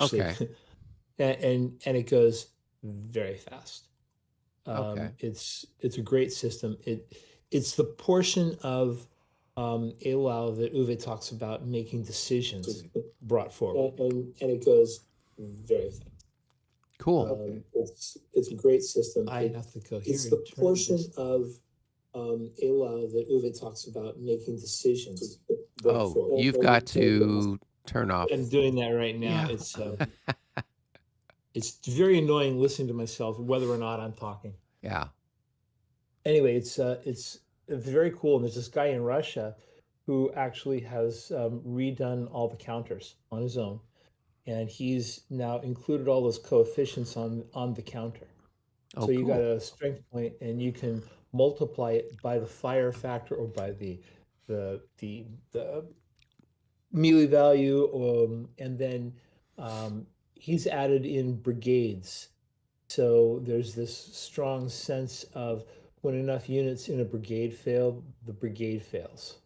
actually, Okay. and it goes very fast. Okay. It's a great system. It's the portion of Eylau that Uwe talks about making decisions brought forward, and it goes very fast. Cool. It's a great system. I have to go here. It's the portion of Eylau that Uwe talks about making decisions brought Oh, forward. you've got to turn I'm off. doing that right now. Yeah. It's very annoying listening to myself, whether or not I'm talking. Yeah. Anyway, it's very cool. And there's this guy in Russia who actually has redone all the counters on his own, and he's now included all those coefficients on the counter. Oh, So you got cool. a strength point, and you can multiply it by the fire factor or by the melee value, and then he's added in brigades. So there's this strong sense of when enough units in a brigade fail, the brigade fails.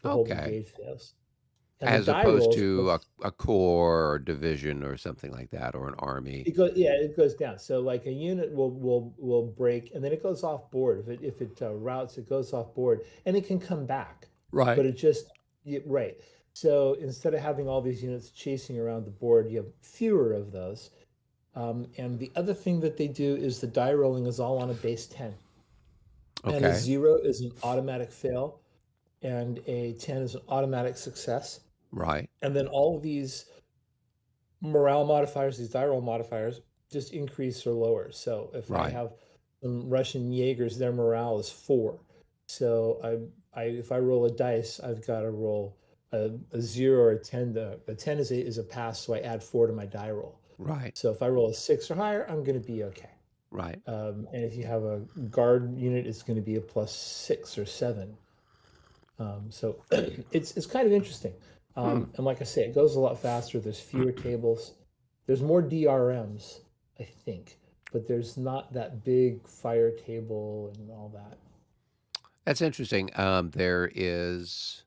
The whole Okay. brigade fails. And the As die opposed rolls, to a corps or division or something like that, or an army. it goes down. So like a unit will break, and then it goes off board. If it routes, it goes off board, and it can come back. Right. But it just right. So instead of having all these units chasing around the board, you have fewer of those. And the other thing that they do is the die rolling is all on a base 10. And a Okay. 0 is an automatic fail, and a 10 is an automatic success. Right. And then all of these morale modifiers, these die roll modifiers, just increase or lower. So if I Right. have some Russian Jaegers, their morale is 4. So if I roll a dice, I've got to roll a 0 or a 10. A 10 is a pass, so I add 4 to my die roll. Right. So if I roll a 6 or higher, I'm going to be okay. Right. And if you have a guard unit, it's going to be a +6 or 7. So it's kind of interesting. Hmm. And like I say, it goes a lot faster. There's fewer tables. There's more DRMs, I think, but there's not that big fire table and all that. That's interesting. There is,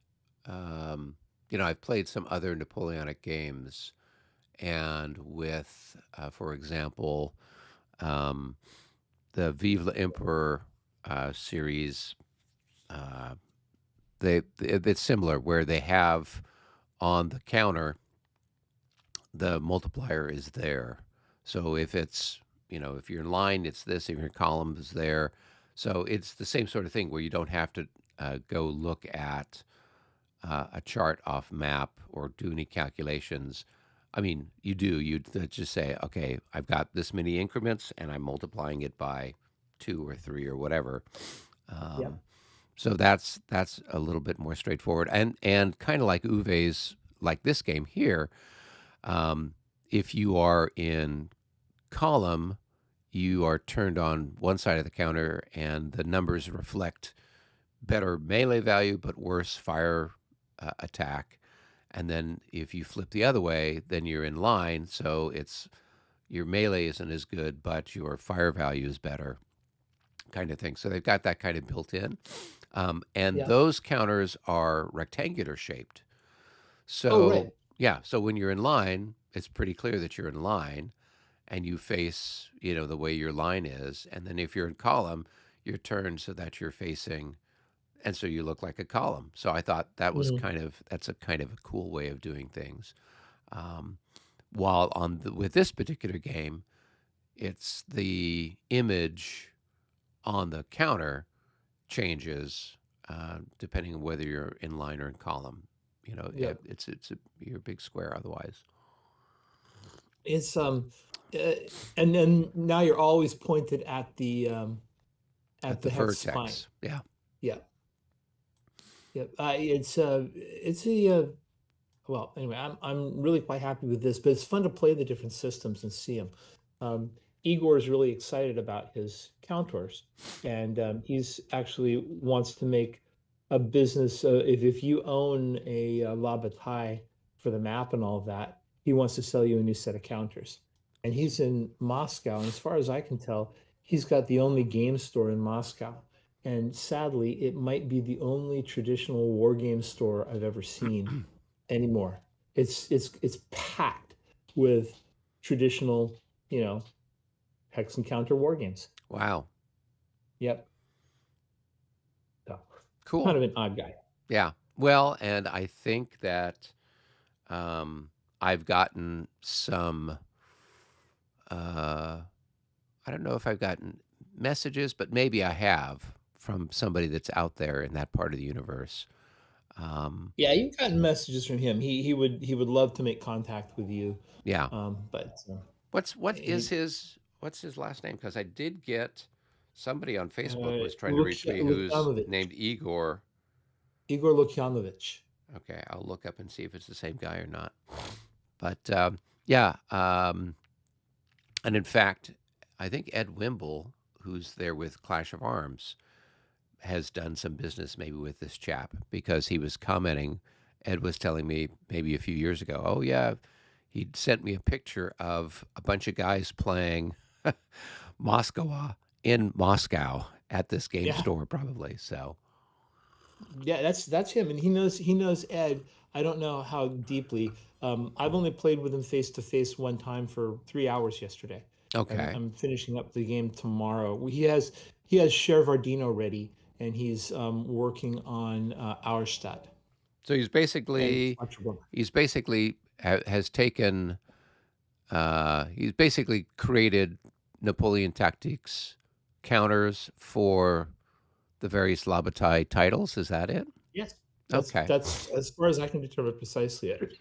I've played some other Napoleonic games, and with, for example, um, the Vive l'Empereur series, uh, it's similar where they have on the counter the multiplier is there. So if you're in line, it's this. If your column is there, so it's the same sort of thing where you don't have to go look at a chart off map or do any calculations. I mean, you do. You just say, okay, I've got this many increments, and I'm multiplying it by 2 or 3 or whatever. Yeah. Um, so that's a little bit more straightforward, and kind of like Uwe's, like this game here. Um, if you are in column, you are turned on one side of the counter, and the numbers reflect better melee value but worse fire attack. And then if you flip the other way, then you're in line, so it's your melee isn't as good, but your fire value is better, kind of thing. So they've got that kind of built in, and Yeah. those counters are rectangular shaped. Oh, So right. yeah, so when you're in line, it's pretty clear that you're in line, and you face, the way your line is. And then if you're in column, you're turned so that you're facing, and so you look like a column. So I thought Mhm. that's a kind of a cool way of doing things. Um, while with this particular game, it's the image on the counter changes depending on whether you're in line or in column. Yeah. You're a big square otherwise. It's uh, and then now you're always pointed At at the the hex spine. vertex, yeah. Yeah. Yeah. It's a well, anyway, I'm really quite happy with this, but it's fun to play the different systems and see them. Igor is really excited about his counters, and he's actually wants to make a business. If you own a La Bataille for the map and all of that, he wants to sell you a new set of counters. And he's in Moscow, and as far as I can tell, he's got the only game store in Moscow. And sadly, it might be the only traditional war game store I've ever seen anymore. It's packed. with traditional, you know, hex and counter war games. Wow. Yep. So kind Cool. of an odd guy. Yeah. Well, and I think that um, I've gotten some. Uh, I don't know if I've gotten messages, but maybe I have from somebody that's out there in that part of the universe. Um, Yeah, you've gotten messages from him. He would love to make contact with you, yeah. but What is he his last name? Because I did get somebody on Facebook was trying to reach me who's Lukyanovich, named Igor. Igor Lukyanovich. Okay, I'll look up and see if it's the same guy or not. But yeah, and in fact, I think Ed Wimble, who's there with Clash of Arms, has done some business maybe with this chap because he was commenting. Ed was telling me maybe a few years ago, oh, yeah, he'd sent me a picture of a bunch of guys playing Moscow in Moscow at this game Yeah, store, probably. So, yeah, that's him, and he knows Ed. I don't know how deeply. I've only played with him face to face one time for 3 hours yesterday. I'm okay. I'm finishing up the game tomorrow. He has Shervardino ready, and he's working on Auerstadt So and he's basically has taken he's basically created Napoleon tactics counters for the various Labatai titles. Is that it? Yes, that's Okay, that's as far as I can determine precisely it.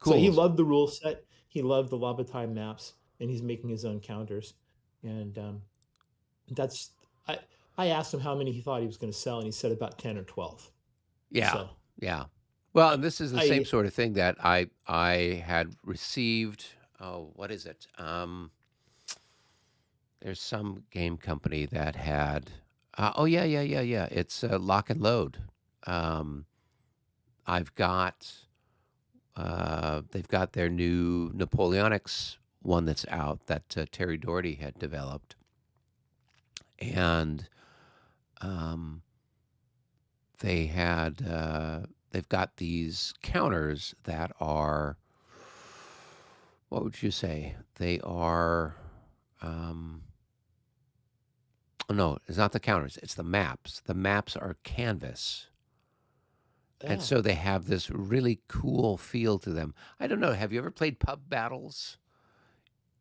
So he cool. loved the rule set. He loved the Labatime maps, and he's making his own counters. And that's I I asked him how many he thought he was going to sell, and he said about 10 or 12. Yeah, So yeah. Well, I, and this is the same I sort of thing that I had received. Oh, what is it? There's some game company that had. Oh yeah, yeah, yeah, yeah. It's Lock and Load. Um, I've got. They've got their new Napoleonics one that's out that Terry Doherty had developed, and um, they had. They've got these counters that are. What would you say? They are. Um, oh, no, it's not the counters. It's the maps. The maps are canvas. And oh so they have this really cool feel to them. I don't know. Have you ever played pub battles?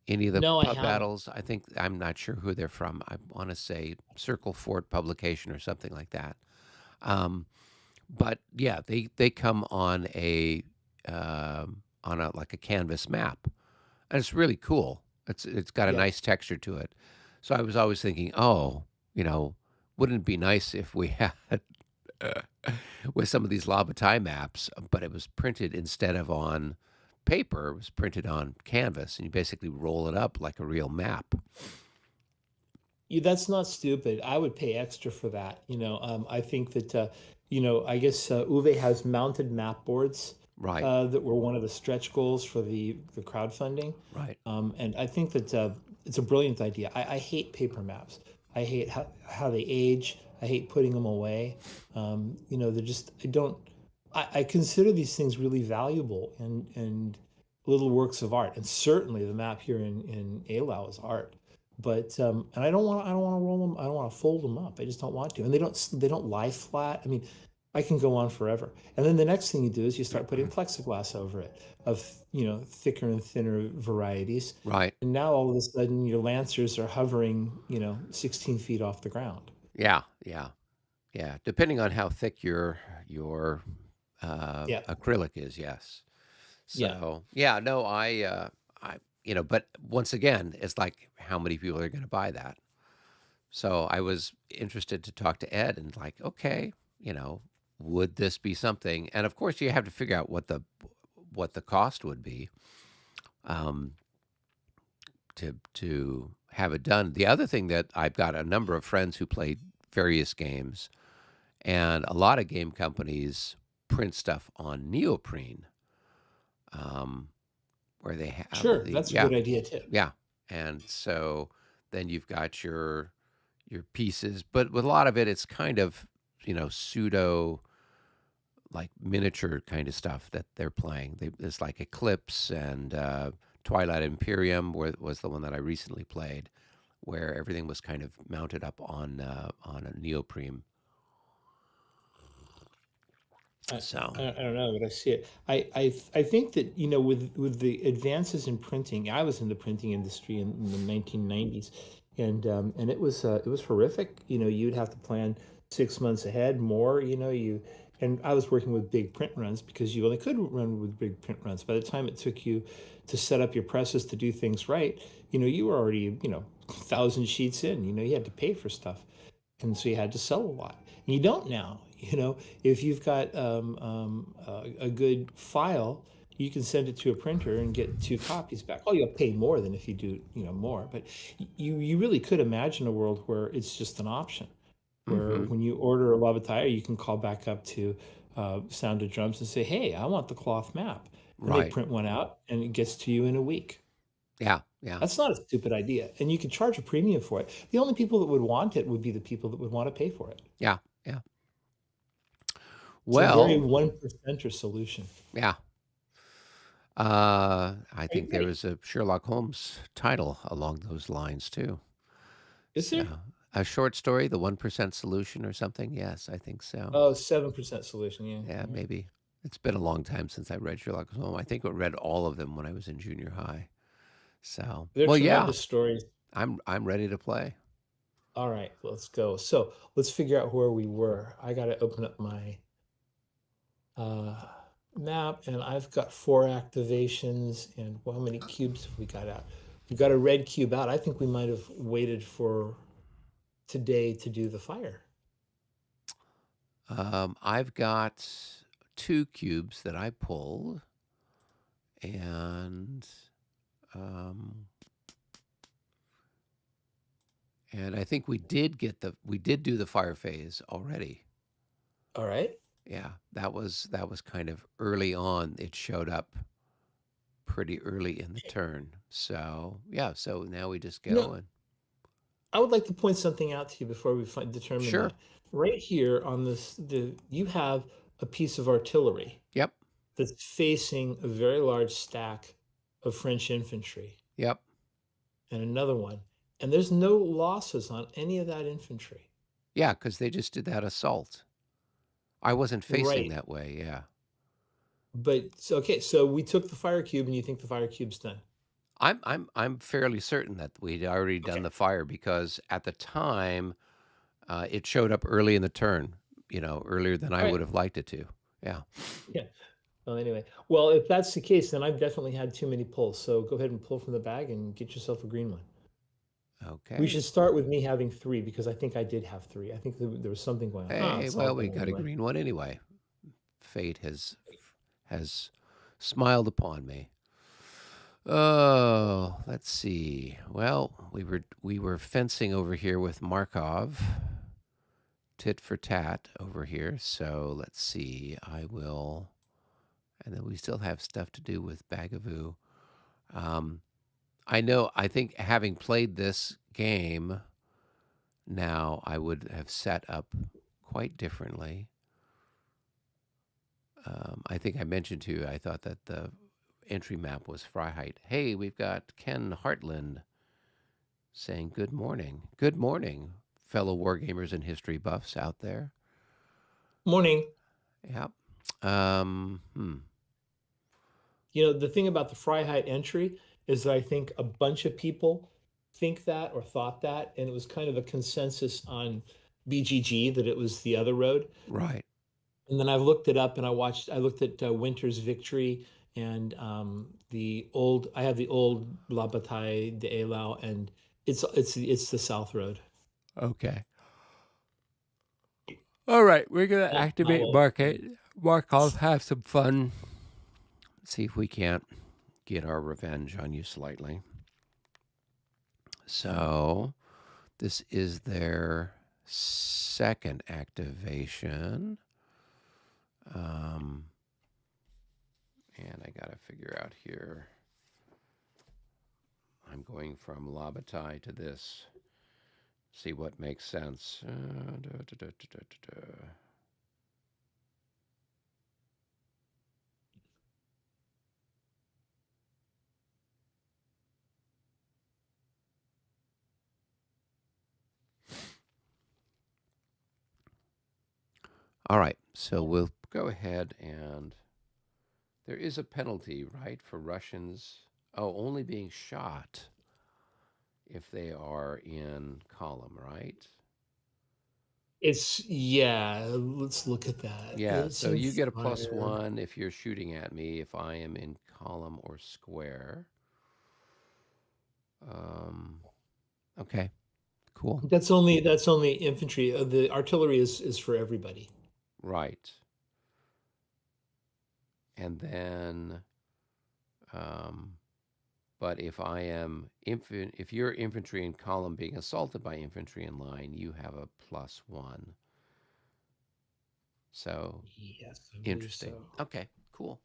Any of the no, I pub haven't. battles? I think I'm not sure who they're from. I want to say Circle Fort Publication or something like that. Um, but yeah, they come on a like a canvas map, and it's really cool. It's got a Yeah, nice texture to it. So I was always thinking, oh, you know, wouldn't it be nice if we had with some of these Labatai maps, but it was printed instead of on paper, it was printed on canvas, and you basically roll it up like a real map. that's not stupid. I would pay extra for that. I think that I guess Uwe has mounted map boards Right, that were one of the stretch goals for the crowdfunding. right. And I think that it's a brilliant idea. I hate paper maps. I hate how they age. I hate putting them away. They're just, I don't, I consider these things really valuable and little works of art. And certainly the map here in Eylau is art. But and I don't want to roll them. I don't want to fold them up. I just don't want to. And they don't lie flat. I mean, I can go on forever. And then the next thing you do is you start putting plexiglass over it of, thicker and thinner varieties. Right. And now all of a sudden your lancers are hovering, 16 feet off the ground. Yeah, yeah, yeah. Depending on how thick your Yeah. acrylic is, yes. Yeah. So yeah, no, but once again, it's like how many people are going to buy that? So I was interested to talk to Ed and like, okay, you know, would this be something? And of course, you have to figure out what the cost would be um, to have it done. The other thing that I've got a number of friends who played various games, and a lot of game companies print stuff on neoprene, um, where they have Sure. the That's a yeah, good idea too. yeah, and so then you've got your pieces, but with a lot of it, it's kind of pseudo like miniature kind of stuff that they're playing. There's like Eclipse and Twilight Imperium was the one that I recently played, where everything was kind of mounted up on a neoprene. I, So I don't know, but I see it. I think that, with the advances in printing, I was in the printing industry in the 1990s, and it was horrific. You'd have to plan 6 months ahead, more. And I was working with big print runs because you only could run with big print runs. By the time it took you to set up your presses to do things right, you were already 1,000 sheets in. You had to pay for stuff, and so you had to sell a lot. And you don't now. If you've got a good file, you can send it to a printer and get 2 copies back. Oh, you'll pay more than if you do more, but you really could imagine a world where it's just an option, where mm-hmm. when you order a lava tire, you can call back up to Sound of Drums and say, "Hey, I want the cloth map," and they Right. print one out, and it gets to you in a week. Yeah, yeah, That's not a stupid idea. And you could charge a premium for it. The only people that would want it would be the people that would want to pay for it. yeah, yeah. It's a very Well, 1%er solution. yeah. I Are you think there ready? was a Sherlock Holmes title along those lines too. Is there? So, a short story, The 1% Solution or something? Yes, I think so. Oh, 7% solution. Yeah. Yeah, All right. maybe. It's been a long time since I read Sherlock Holmes. I think I read all of them when I was in junior high. So, They're well, yeah, tremendous stories. I'm ready to play. All right, let's go. So let's figure out where we were. I got to open up my uh, map, and I've got 4 activations. And how many cubes have we got out? We got a red cube out. I think we might have waited for today to do the fire. I've got 2 cubes that I pulled, and um, I think we did do the fire phase already. All right. Yeah, that was kind of early on. It showed up pretty early in the turn. So yeah, so now we just You know, go and I would like to point something out to you before we determine sure. that. Right here on you have a piece of artillery Yep. that's facing a very large stack of French infantry Yep. and another one. And there's no losses on any of that infantry. Yeah, because they just did that assault. I wasn't facing Right. that way. Yeah. But so, okay, so we took the fire cube and you think the fire cube's done. I'm fairly certain that we'd already done Okay. the fire because at the time it showed up early in the turn. Earlier than I All right. would have liked it to. Yeah. Yeah. Well, anyway. Well, if that's the case, then I've definitely had too many pulls. So go ahead and pull from the bag and get yourself a green one. We Okay. should start with me having 3 because I think I did have 3. I think there was something going on. Ah, Hey, it's all well, we going got a away. green one anyway. Fate has smiled upon me. Oh, let's see. Well, we were fencing over here with Markov, tit for tat over here. So let's see. And then we still have stuff to do with Bagavoo. Um, I think having played this game now, I would have set up quite differently. I think I mentioned to you, I thought that the entry map was Freiheit. Hey, we've got Ken Hartland saying good morning. Good morning, fellow wargamers and history buffs out there. Morning. Yep. The thing about the Freiheit entry is that I think a bunch of people think that or thought that, and it was kind of a consensus on BGG that it was the other road. Right. And then I've looked it up and I looked at Winter's Victory and I have the old La Bataille de Eylau, and it's the South Road. Okay. All right. We're going to Not activate well. Markov, have some fun. See if we can't get our revenge on you slightly. So, this is their second activation. And I got to figure out here. I'm going from Labatai to this. See what makes sense. All right, so we'll go ahead and there is a penalty, right, for Russians. Oh, only being shot if they are in column, right? Yeah, let's look at that. Yeah, It's so in you get a fire. +1 if you're shooting at me if I am in column or square. Um, okay, cool. That's only infantry. The artillery is for everybody. Right. And then, um, but if you're infantry in column being assaulted by infantry in line, you have a +1. So Yes, I believe interesting. so. Okay, cool.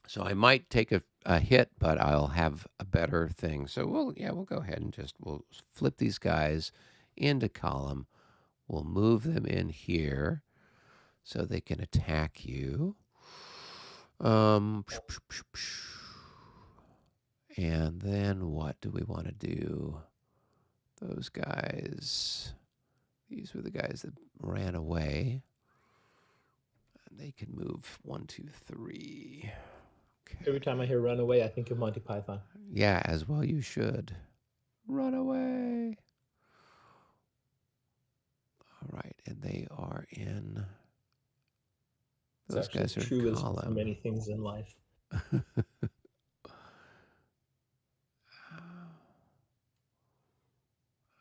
So I might take a hit, but I'll have a better thing. So we'll go ahead and we'll flip these guys into column. We'll move them in here so they can attack you. Um, and then what do we want to do? Those guys, these were the guys that ran away. They can move 1, 2, 3. Every time I Okay. hear "run away," I think of Monty Python. Yeah, as well you should. Run away. All right, and they are in. It's Those actually guys a are in truism for column. many things in life.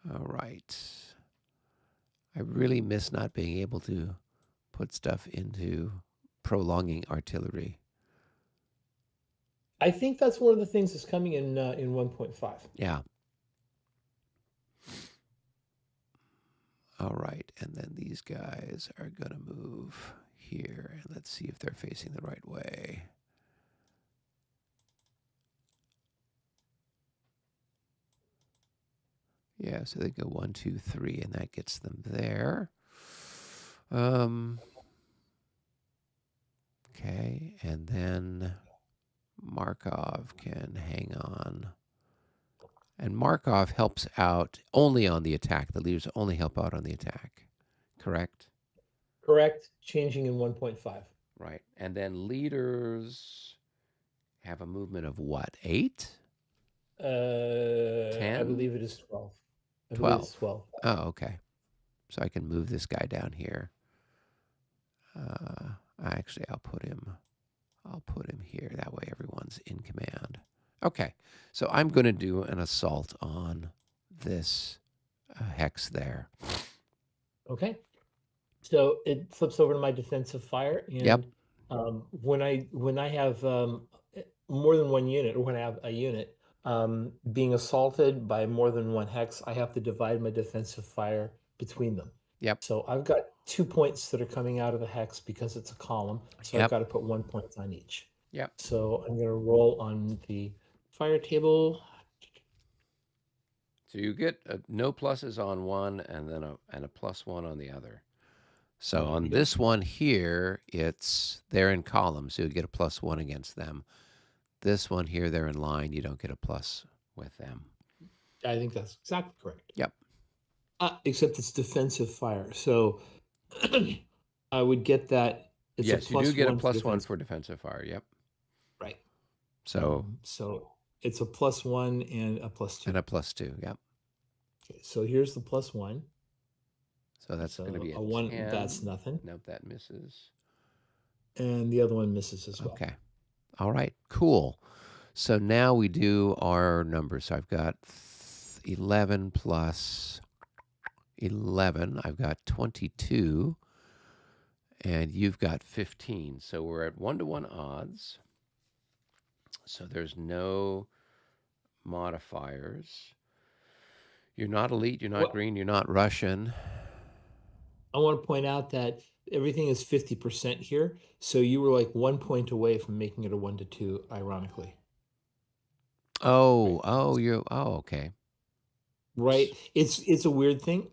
All right. I really miss not being able to put stuff into prolonging artillery. I think that's one of the things that's coming in 1.5. Yeah. All right, and then these guys are going to move here, and let's see if they're facing the right way. Yeah, so they go 1, 2, 3, and that gets them there. Okay, and then Markov can hang on. And Markov helps out only on the attack. The leaders only help out on the attack. Correct? Correct. Changing in 1.5. Right. And then leaders have a movement of what? 8? I 10? believe it is 12. I believe 12. it's 12. Oh, okay. So I can move this guy down here. Actually, I'll put him here. That way everyone's in command. Okay. So I'm going to do an assault on this hex there. Okay. So it flips over to my defensive fire, Yep. and when I have more than one unit, or when I have a unit being assaulted by more than one hex, I have to divide my defensive fire between them. Yep. So I've got 2 points that are coming out of the hex because it's a column. So I've Yep. got to put 1 point on each. Yep. So I'm going to roll on the fire table. So you get no pluses on one and then a +1 on the other. So on Okey this doke. one here, they're in column, so you get a +1 against them. This one here, they're in line, you don't get a plus with them. I think that's exactly correct. Yep. Except it's defensive fire. So I would get that it's a Yes, you do plus get a one for +1 defense. for defensive fire. Yep. Right. So So it's a +1 and a +2. and a +2. Yep. Okay, so here's the +1. So that's going to So be a a 1, that's 10. nothing. Nope, that misses. And the other one misses as well. Okay. All right. Cool. So now we do our numbers. So I've got 11 plus 11. I've got 22. And you've got 15. So we're at 1-to-1 odds. So there's no modifiers. You're not elite, you're not What green, you're not Russian. I want to point out that everything is 50% here. So you were like 1 point away from making it a 1 to 2, ironically. Right. Okay. Right. It's a weird thing.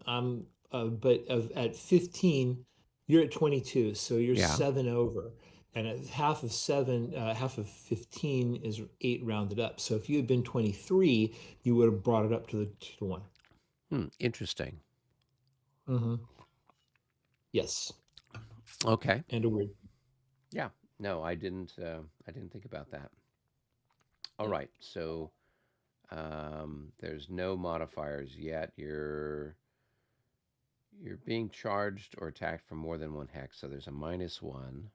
But at 15, you're at 22, so you're Yeah. 7 over. And half of 15 is 8 rounded up. So if you had been 23, you would have brought it up to the 2 to 1. Interesting. Mm-hmm. Yes, Okay. and a weird. Yeah. No, I didn't. I didn't think about that. All Yeah. right. So there's no modifiers yet. You're being charged or attacked from more than one hex. So there's a -1.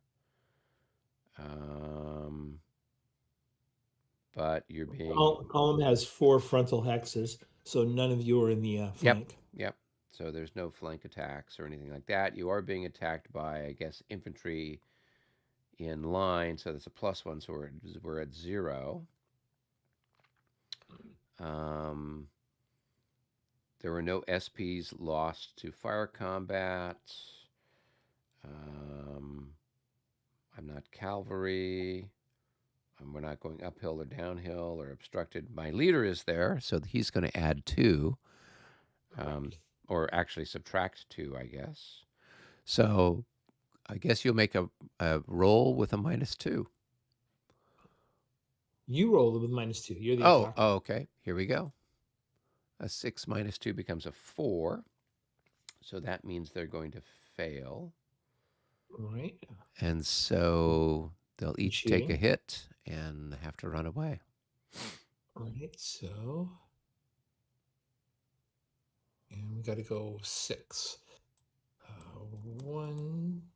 Um, but you're being. Column has 4 frontal hexes, so none of you are in the Yep. flank. Yep. So there's no flank attacks or anything like that. You are being attacked by, I guess, infantry in line. So that's a +1. So we're at 0. Um, there were no SPs lost to fire combat. Um, I'm not cavalry. We're not going uphill or downhill or obstructed. My leader is there, so he's going to add 2, um, Correct. or actually subtract 2, I guess. So I guess you'll make a roll with a -2. You roll with -2. You're the Oh, attacker. oh, okay. Here we go. A 6 -2 becomes a 4. So that means they're going to fail. All right. And so they'll And each take a shooting. hit and have to run away. All right. So, and we got to go 6. 1,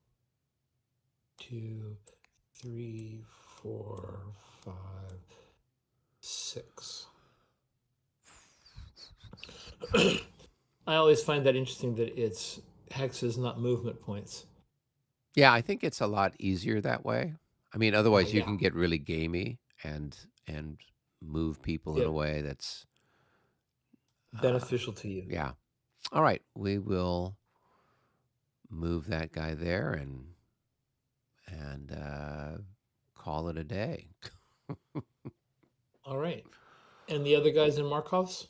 2, 3, 4, 5, 6. I always find that interesting that it's hexes, not movement points. Yeah, I think it's a lot easier that way. I mean, otherwise you Yeah. can get really gamey and move people in a Yep. way that's uh, Beneficial to you. yeah. All right, we will move that guy there and call it a day. All right. And the other guys in Markov's?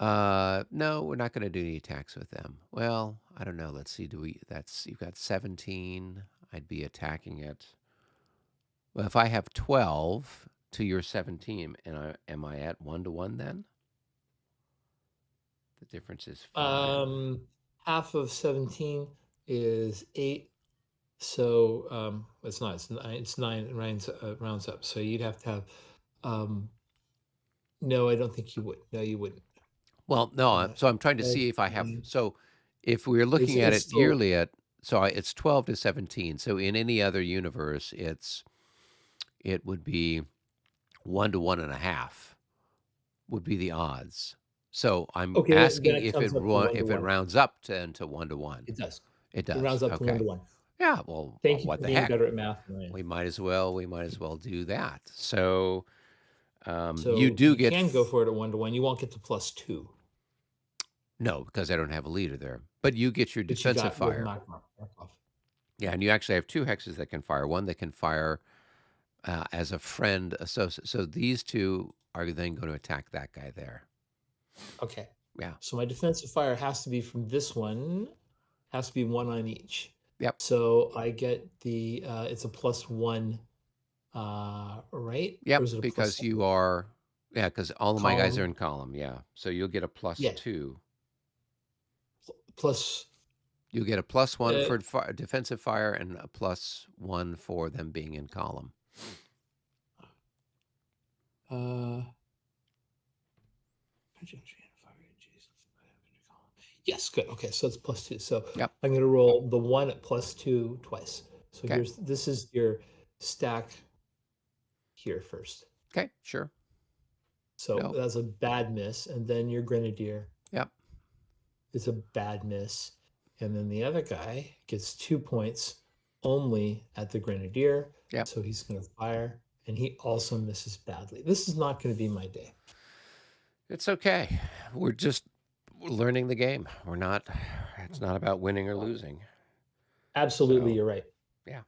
No, we're not going to do any attacks with them. Well, I don't know. Let's see. Do we? That's you've got 17. I'd be attacking it. Well, if I have 12 to your 17, and am I at 1-1 then? The difference is 5. Half of 17 is 8. So it's not. It's 9. It's 9. It rounds up. So you'd have to have. Um, no, I don't think you would. No, you wouldn't. Well, no. Uh, So I'm trying to see if I have. 17. So if we're looking at It's it still yearly, it's 12 to 17. So in any other universe, it would be 1 to 1.5 would be the odds. So I'm okay. Then asking it comes up to 1 to if it 1. rounds up to 1-to-1. It does. It It does. rounds up to 1 Okay. to 1. Yeah. Well, Thank you what for the being heck? better at math than I am. We might as well do that. So you So do you get can go for it at 1 to 1. You won't get to +2, no, because I don't have a leader there. But you get your which you defensive got with fire. Markov. Yeah, and you actually have 2 hexes that can fire. One that can fire as a friend associate. So these 2 are then going to attack that guy there. Okay. Yeah. So my defensive fire has to be from this one, has to be 1 on each. Yep. So I get the it's a +1, right? Or Yep. is it a Because plus you are. Yeah, because all of my guys are column? in column. Yeah. So you'll get a Yeah, +2. plus You'll get a +1 uh for defensive fire and a +1 for them being in column. uh yes, good. Okay, so it's +2. So Yep. I'm gonna roll the 1 at +2 twice. So Okay. this is your stack here first. Okay. Sure. So No. that's a bad miss, and then your grenadier Yep. is a bad miss, and then the other guy gets 2 points only at the grenadier, Yep. so he's going to fire, and he also misses badly. This is not going to be my day. It's okay. We're just learning the game. We're not. It's not about winning or losing. Absolutely, So you're right. yeah.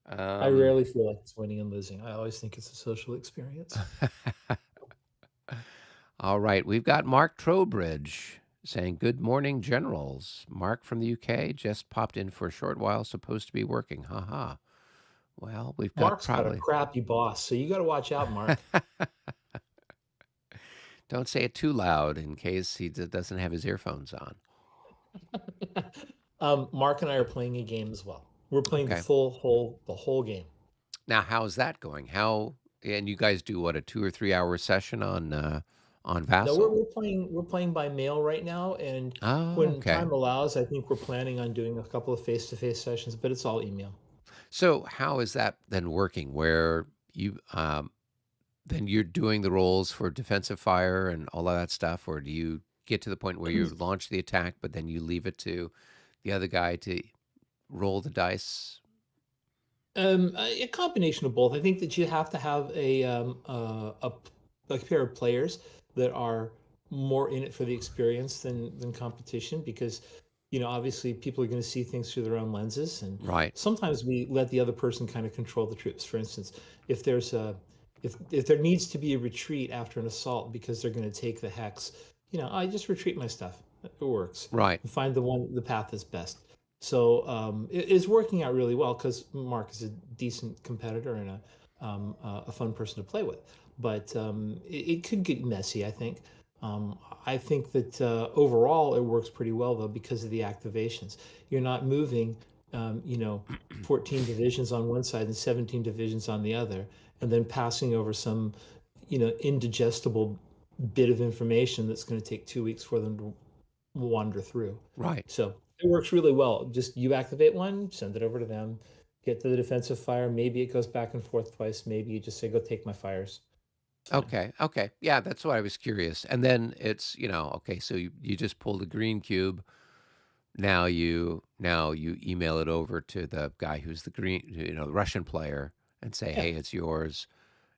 I Um, rarely feel like it's winning and losing. I always think it's a social experience. all right. We've got Mark Trowbridge saying, "Good morning, generals." Mark from the UK just popped in for a short while. Supposed to be working. Haha. Well, we've got Mark's got a probably. crappy boss, so you got to watch out, Mark. Don't say it too loud in case he doesn't have his earphones on. Mark and I are playing a game as well. We're playing Okay. the whole game. Now, how's that going? How and you guys do what, a 2 or 3 hour session on No, Vassal? we're playing by mail right now, and Oh, when okay. time allows, I think we're planning on doing a couple of face-to-face sessions, but it's all email. So how is that then working where you then you're doing the rolls for defensive fire and all of that stuff, or do you get to the point where you launch the attack, but then you leave it to the other guy to roll the dice? A combination of both. I think that you have to have a pair of players that are more in it for the experience than competition, because obviously people are going to see things through their own lenses, and Right, sometimes we let the other person kind of control the troops. For instance, if there's a if there needs to be a retreat after an assault because they're going to take the hex, I just retreat my stuff. It works. right. And find the path that's best. So it is working out really well because Mark is a decent competitor and a fun person to play with. But it could get messy, I think. I think that overall it works pretty well though because of the activations. You're not moving, um, you know, 14 divisions on one side and 17 divisions on the other, and then passing over some, indigestible bit of information that's going to take 2 weeks for them to wander through. Right. So it works really well. Just you activate one, send it over to them, get to the defensive fire. Maybe it goes back and forth twice. Maybe you just say, go take my fires. It's fine. Okay, okay. Yeah, that's why I was curious. And then it's, okay, so you just pulled a green cube. Now you email it over to the guy who's the green, the Russian player and say, Yeah. "Hey, it's yours."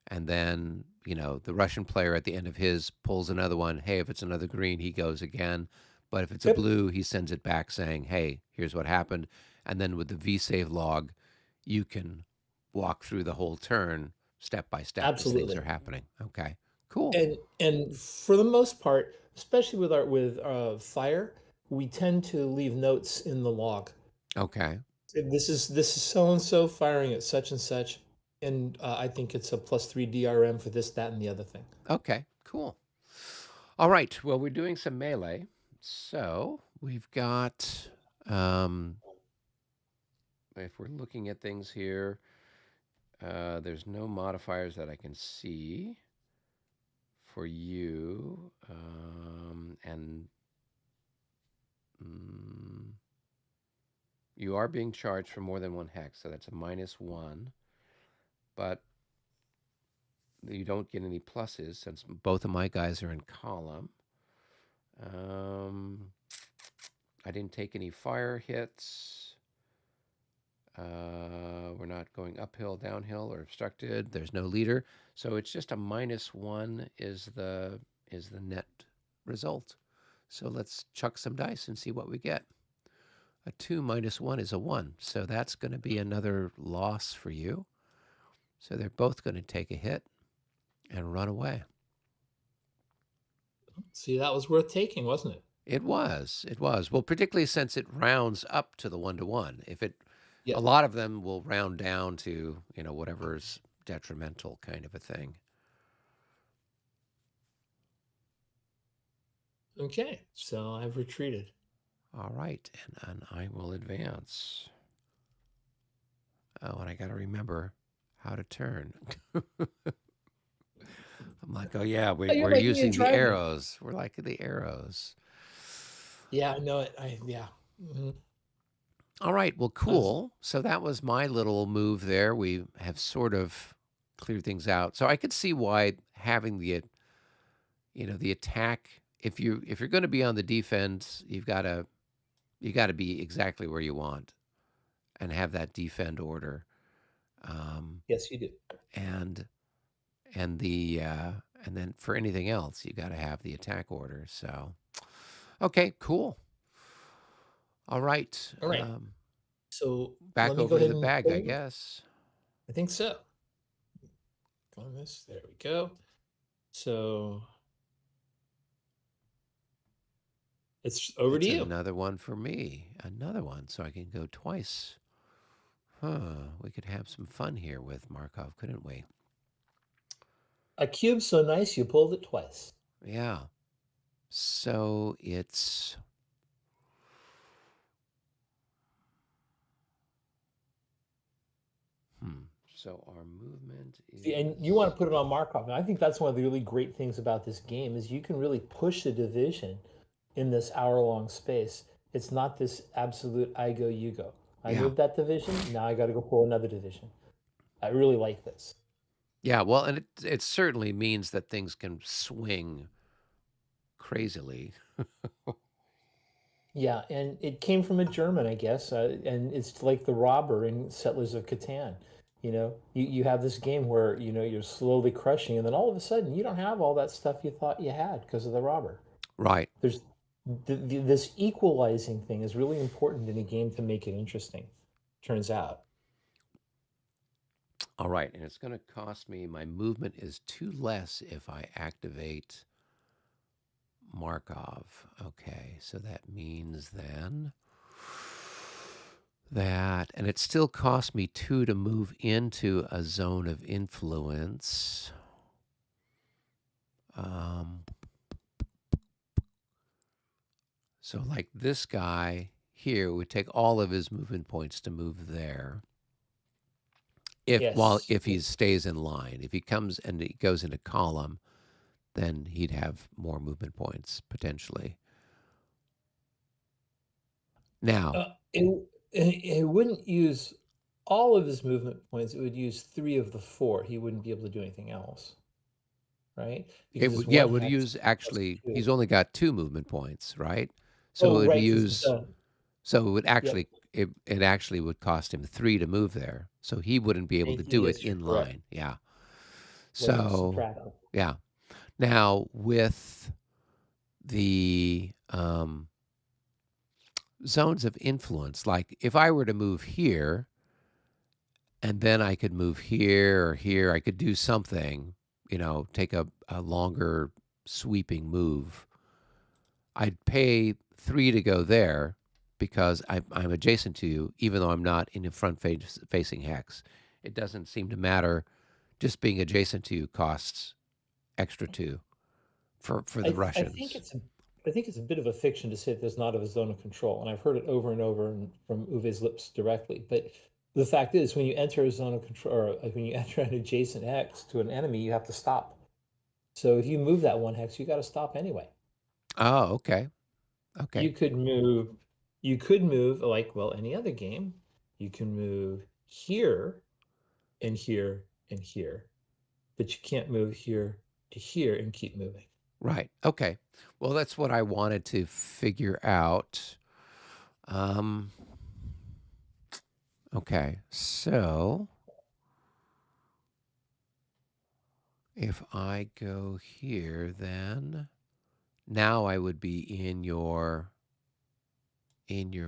And then, the Russian player at the end of his pulls another one. Hey, if it's another green, he goes again. But if it's a Yep. blue, he sends it back saying, "Hey, here's what happened." And then with the V-save log, you can walk through the whole turn step by step as things are Absolutely. happening. Okay. Cool. And for the most part, especially with fire, we tend to leave notes in the log. Okay. This is so and so firing at such and such, and I think it's a +3 DRM for this, that, and the other thing. Okay. Cool. All right. Well, we're doing some melee. So we've got, um, if we're looking at things here, there's no modifiers that I can see for you. And mm, you are being charged for more than one hex, so that's a -1. But you don't get any pluses since both of my guys are in column. Um, I didn't take any fire hits. We're not going uphill, downhill, or obstructed. There's no leader, so it's just a -1 is the net result. So let's chuck some dice and see what we get. A 2 minus 1 is a 1, so that's going to be another loss for you. So they're both going to take a hit and run away. See, that was worth taking, wasn't it? It was. It was. Well, particularly since it rounds up to the 1-to-1. A Yep. lot of them will round down to, whatever's detrimental kind of a thing. Okay, so I've retreated. All right. And I will advance. Oh, and I got to remember how to turn. I'm like, oh, yeah, Oh, you're we're making me using the try me. arrows. We're like the arrows. Yeah, I know it. Yeah. Mhm. All right. Well, I was, cool. So that was my little move there. We have sort of cleared things out. So I could see why having the attack, if you're going to be on the defense, you got to be exactly where you want and have that defend order. Um, yes, you do. and and the and then for anything else, you got to have the attack order. So okay, cool. All right. All right. So let Back me go over to ahead the and bag, I pull. guess. I think so. Go on this. There we go. So it's over to It's you. another one for me. Another one, so I can go twice. Huh. We could have some fun here with Markov, couldn't we? A cube so nice you pulled it twice. Yeah. So it's So our movement And you want is to put it on Markov. And I think that's one of the really great things about this game is you can really push the division in this hour-long space. It's not this absolute I go, you go. I yeah. moved that division, now I got to go pull another division. I really like this. Yeah, well, and it certainly means that things can swing crazily. Yeah, and it came from a German, I guess, and it's like the robber in Settlers of Catan. You have this game where you're slowly crushing, and then all of a sudden you don't have all that stuff you thought you had because of the robber. Right. There's this equalizing thing is really important in a game to make it interesting. Turns out. All right, and it's going to cost me, my movement is 2 less if I activate Markov. Okay, so that means then that, and it still costs me 2 to move into a zone of influence. Um, so, like this guy here would take all of his movement points to move there. Yes. If he stays in line, if he comes and he goes into column, then he'd have more movement points potentially. Now, It wouldn't use all of his movement points. It would use three of the four. He wouldn't be able to do anything else, right? it Because it's would, yeah, one it would hex use plus actually, he's two. only got 2 movement points, right? So Oh, it would right, because use, so it would yep. actually, it actually would cost him 3 to move there. So he wouldn't be able to do it Yes, you're in correct. line. Yeah. What you So, subtract. yeah. Now with the zones of influence, like if I were to move here and then I could move here or here, I could do something, take a longer sweeping move. I'd pay 3 to go there because I'm adjacent to you, even though I'm not in a facing hex. It doesn't seem to matter. Just being adjacent to you costs extra 2 for the I think Russians. it's a bit of a fiction to say there's not a zone of control, and I've heard it over and over from Uwe's lips directly. But the fact is, when you enter a zone of control, or like when you enter an adjacent hex to an enemy, you have to stop. So if you move that one hex, you got to stop anyway. Oh, okay. You Okay. could move, you could move like, well, any other game. You can move here and here and here, but you can't move here to here and keep moving. Right. Okay. Well, that's what I wanted to figure out. Um, okay. So if I go here, then now I would be in your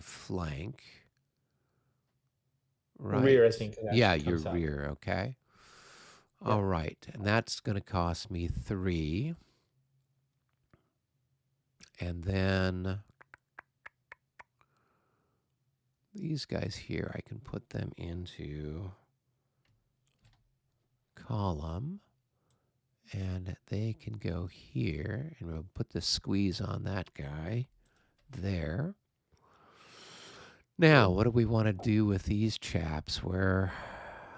flank, right? Rear, I think, it Yeah, actually your comes out. rear. Okay. All Yep. right. And that's going to cost me 3. And then these guys here, I can put them into column. And they can go here, and we'll put the squeeze on that guy there. Now, Good. what do we want to do with these chaps where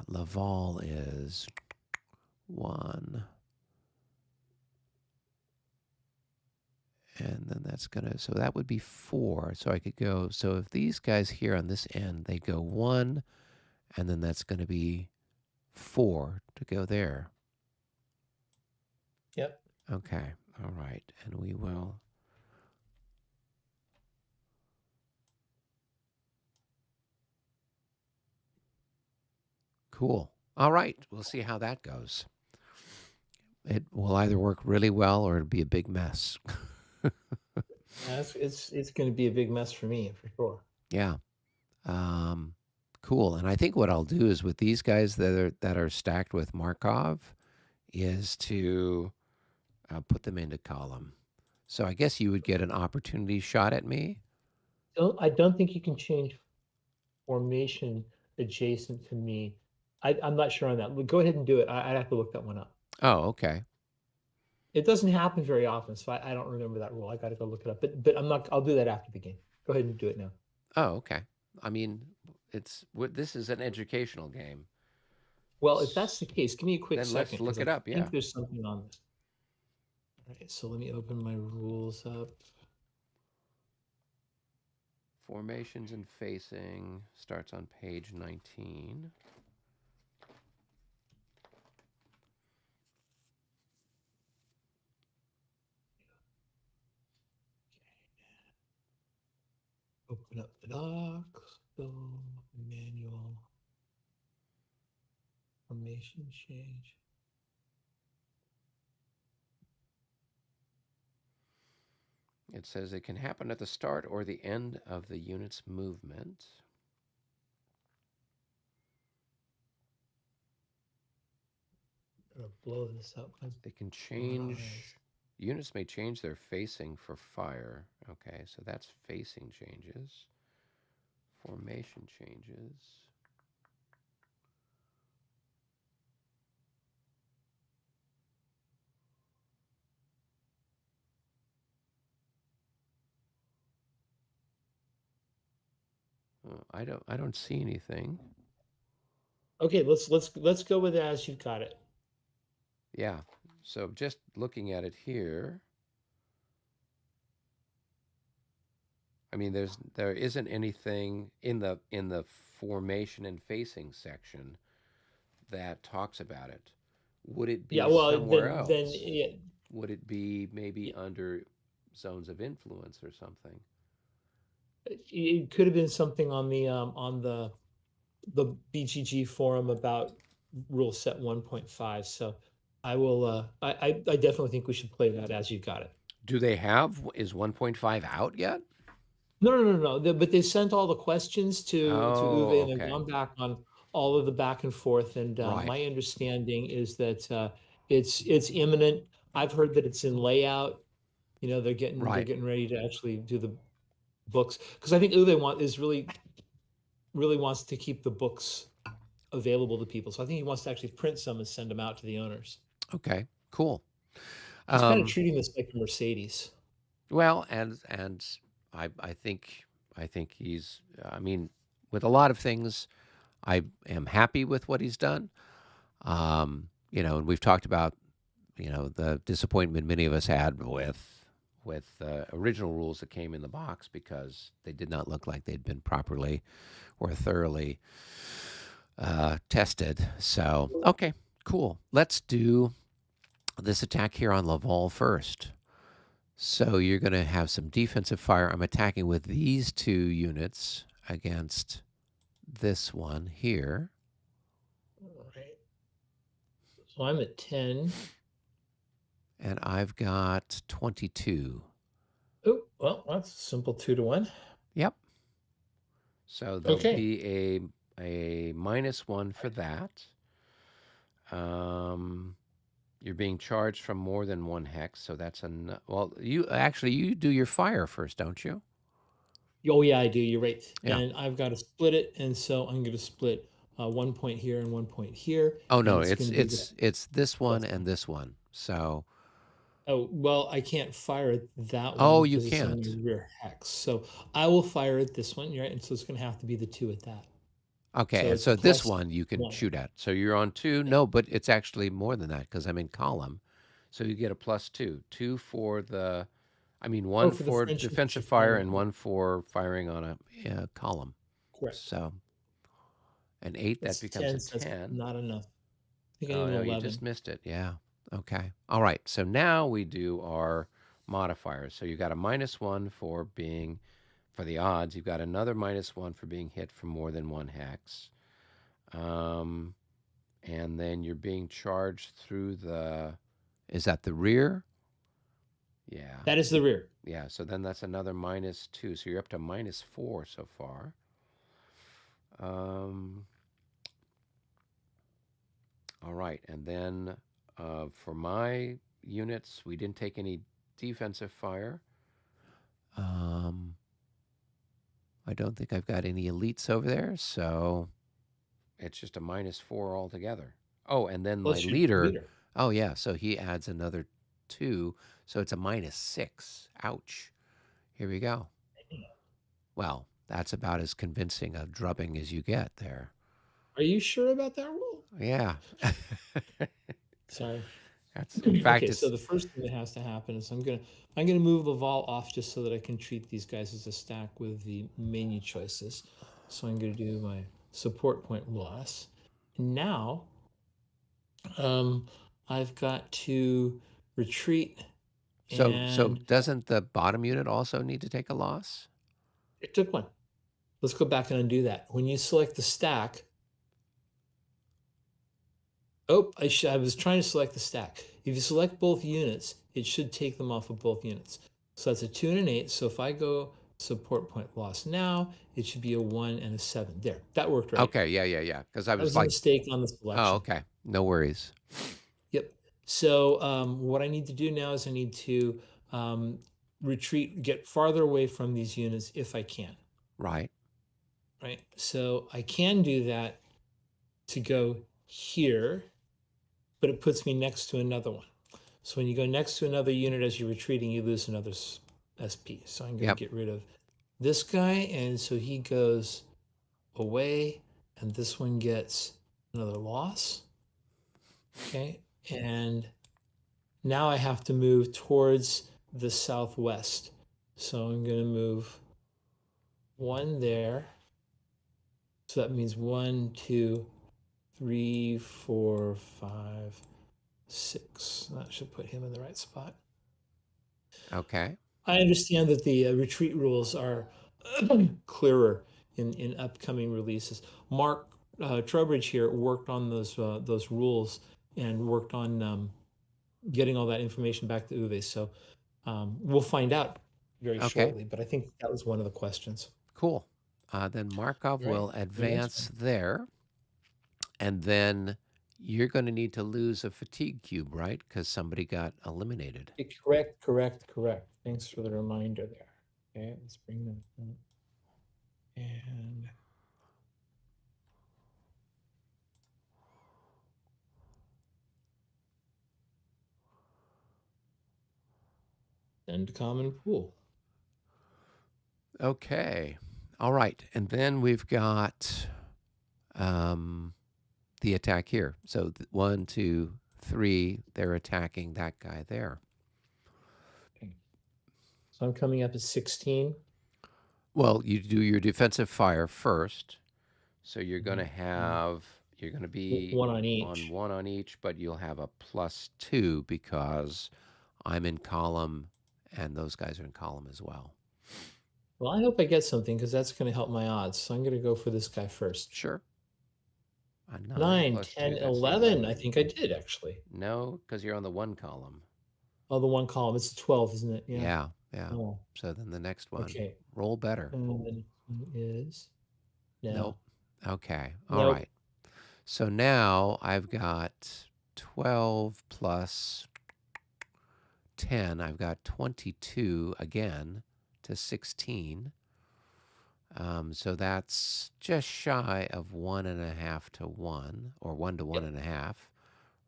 Laval is? 1. And then that's going to, so that would be 4. So I could go, so if these guys here on this end, they go 1, and then that's going to be 4 to go there. Yep. Okay. All right. And we will. Cool. All right. We'll see how that goes. It will either work really well or it'll be a big mess. Yeah, it's going to be a big mess for me for sure. Yeah. Um, cool. And I think what I'll do is with these guys that are stacked with Markov is to put them into column. So I guess you would get an opportunity shot at me. I don't think you can change formation adjacent to me. I'm not sure on that. But go ahead and do it. I'd have to look that one up. Oh, okay. It doesn't happen very often, so I don't remember that rule. I got to go look it up. But I'm not. I'll do that after the game. Go ahead and do it now. Oh, okay. I mean, this is an educational game. Well, if that's the case, give me a quick Then let's second because look I it up. Yeah. think there's something on this. All right, so let me open my rules up. Formations and facing starts on page 19. Open up the docs. So manual formation change. It says it can happen at the start or the end of the unit's movement. I'm gonna blow this up. My They can eyes. change, units may change their facing for fire. Okay, so that's facing changes. Formation changes. I don't see anything. Okay, let's go with it as you've got it. Yeah. So just looking at it here, I mean, there isn't anything in the formation and facing section that talks about it. Would it Yeah, be well, somewhere then else? yeah, Would it be maybe y- under zones of influence or something? it could have been something on the BGG forum about rule set 1.5. So I will I definitely think we should play that as you got it. Do they have, is 1.5 out yet? No. But they sent all the questions to Uwe Oh, and they've okay. gone back on all of the back and forth. And Right, my understanding is that it's imminent. I've heard that it's in layout. You know, they're right. getting ready to actually do the books because I think Uwe really wants to keep the books available to people. So I think he wants to actually print some and send them out to the owners. Okay, cool. He's kind of Um, treating this like a Mercedes. well, and I think he's. I mean, with a lot of things, I am happy with what he's done. And we've talked about the disappointment many of us had with original rules that came in the box because they did not look like they'd been properly or thoroughly tested. So, okay, cool. Let's do this attack here on Laval first. So you're going to have some defensive fire. I'm attacking with these two units against this one here. All right. So I'm at 10. And I've got 22. Oh, well, that's simple 2 to 1. Yep. So there'll Okay. be a -1 for that. Um, you're being charged from more than one hex, so that's well. You do your fire first, don't you? Oh, yeah, I do. You're right. Yeah. And I've got to split it. And so I'm going to split 1 point here and 1 point here. Oh And no, it's it's going to be the it's it's this one plus and one. this one. So Oh, well, I can't fire at that one oh, you because it's on the can't. rear hex. So I will fire at this one, right? And so it's going to have to be the 2 at that. Okay, So and it's a so this plus one you can 1. shoot at. So you're on 2. Yeah. No, but it's actually more than that because I'm in column. So you get a +2. 2 for Oh, one for the for French defensive infantry fire firing. and one for firing on a column. Correct. So an 8, that That's becomes a 10. So that's 10. not enough. I think I need Oh an no, you just 11. missed it. Yeah. Okay. All right. So now we do our modifiers. So you got a -1 for being for the odds. You've got another -1 for being hit from more than one hex. Um, and then you're being charged through the. Is that the rear? Yeah. That is the rear. Yeah. So then that's another -2. So you're up to -4 so far. Um, all right. And then for my units, we didn't take any defensive fire. Um, I don't think I've got any elites over there. So it's just a -4 altogether. Oh, and then my Let's shoot the leader. leader. Oh, yeah. So he adds another 2. So it's a -6. Ouch. Here we go. Well, that's about as convincing a drubbing as you get there. Are you sure about that rule? Yeah. Sorry. That's in fact Okay, so it's the first thing that has to happen is I'm gonna move Laval off just so that I can treat these guys as a stack with the menu choices. So I'm gonna do my support point loss. Now, um, I've got to retreat, so and doesn't the bottom unit also need to take a loss? it took one. Let's go back and undo that. When you select the stack, oh, I was trying to select the stack. If you select both units, it should take them off of both units. So that's a 2 and an 8. So if I go support point loss now, it should be a 1 and a 7. There, that worked right. Okay, yeah. Because I That was was a like, mistake on the oh, selection. okay. No worries. Yep. So what I need to do now is I need to retreat, get farther away from these units if I can. Right. Right. So I can do that to go here, but it puts me next to another one. So when you go next to another unit as you're retreating, you lose another SP. So I'm going to Yep. get rid of this guy. And so he goes away, and this one gets another loss. Okay. And now I have to move towards the southwest. So I'm going to move one there. So that means 1, 2, 3, 4, 5, 6. That should put him in the right spot. Okay. I understand that the retreat rules are clearer in upcoming releases. Mark Trowbridge here worked on those rules and worked on getting all that information back to Uwe. So we'll find out very Okay. shortly. But I think that was one of the questions. Cool. Then Markov All right, will the next advance one. there, and then you're going to need to lose a fatigue cube, right? Because somebody got eliminated. Correct, correct, correct. Thanks for the reminder there. Okay, let's bring them up. And send common pool. Okay. All right. And then we've got the attack here. So 1, 2, 3, they're attacking that guy there. Okay. So I'm coming up at 16. Well, you do your defensive fire first. So you're going to Mhm. have, you're going to be One on on each. one on each, but you'll have a +2 because I'm in column and those guys are in column as well. Well, I hope I get something because that's going to help my odds. So I'm going to go for this guy first. Sure. A 9 9, plus 10, 2, that's 11. I 11. think I did actually. No, because you're on the 1 column. Oh, the one column. It's 12, isn't it? Yeah. Yeah. Oh, So then the next one, okay. roll better. And the next one is Nope. no. Okay. All Nope. right. So now I've got 12 plus 10. I've got 22 again to 16. So that's just shy of 1.5 to 1, or 1 to Yep. 1.5,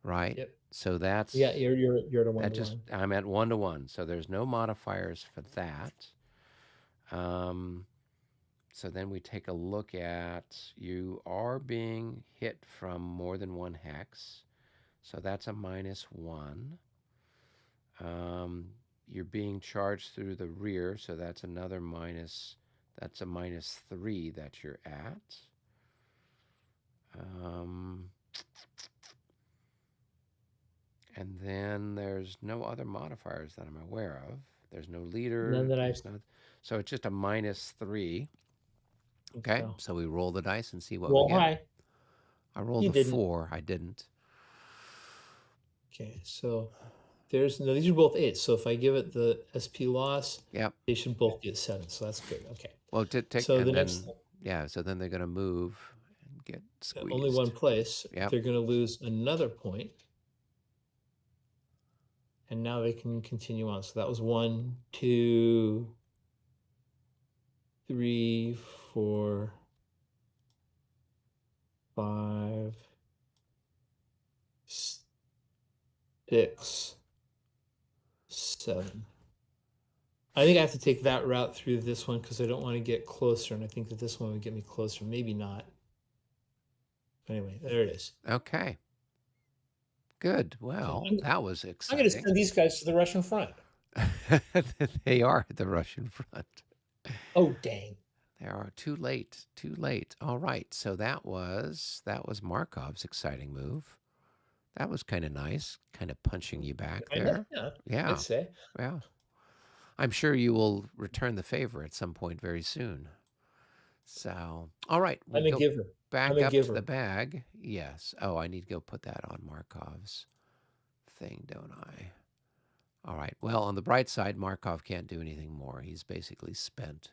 right? Yep. So Yeah, that's you're at a one that to just one. I'm at 1 to 1. So there's no modifiers for that. Um, so then we take a look at, you are being hit from more than one hex. So that's a -1. Um, you're being charged through the rear, so that's another minus. That's a -3 that you're at. Um, and then there's no other modifiers that I'm aware of. There's no None leader. that I There's no. So it's just a -3. think Okay, so. so we roll the dice and see what we Well, get. hi. I rolled He a didn't. 4. I didn't. Okay, so there's no, these are both eights. So if I give it the SP loss, Yep. they should both be at 7. So that's good. Okay. Well, to take So the and next then yeah. So then they're gonna move and get only one squeezed. place, Yep. they're going to lose another point, and now they can continue on. So that was 1, 2, 3, 4, 5, 6, 7. I think I have to take that route through this one because I don't want to get closer, and I think that this one would get me closer. Maybe not. Anyway, there it is. Okay. Good. Okay, Well, that was I'm gonna exciting. send these guys to the Russian front. They are at the Russian front. Oh, dang. They are too late. Too late. All right. So that was Markov's exciting move. That was kind of nice, kind of punching you back Kinda, there. yeah, I'd Yeah. say. Yeah. I'm sure you will return the favor at some point very soon. So, all right, we I'm a go giver. I'm back a up to the giver. bag. Yes. Oh, I need to go put that on Markov's thing, don't I? All right. Well, on the bright side, Markov can't do anything more. He's basically spent.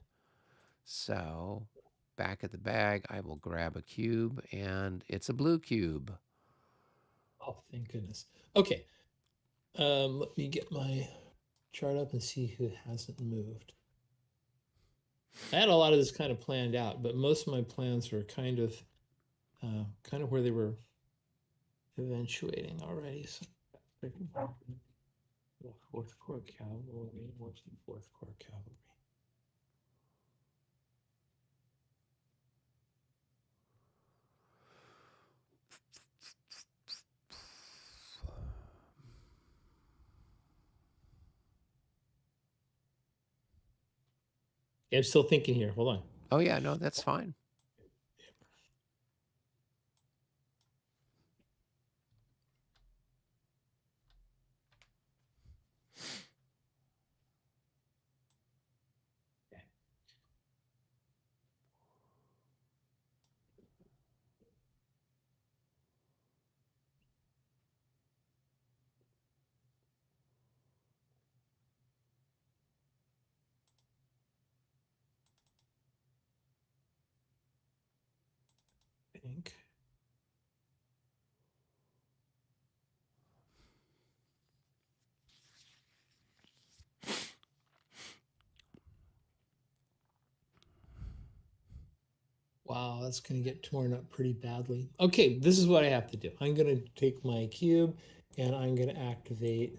So, back at the bag, I will grab a cube, and it's a blue cube. Oh, thank goodness. Okay, let me get my chart up and see who hasn't moved. I had a lot of this kind of planned out, but most of my plans were kind of where they were eventuating already. So, fourth Corps cavalry. What's the fourth Corps cavalry? Yeah, I'm still thinking here. Hold on. Oh, yeah, no, that's fine. I think. Wow, that's going to get torn up pretty badly. Okay, this is what I have to do. I'm going to take my cube and I'm going to activate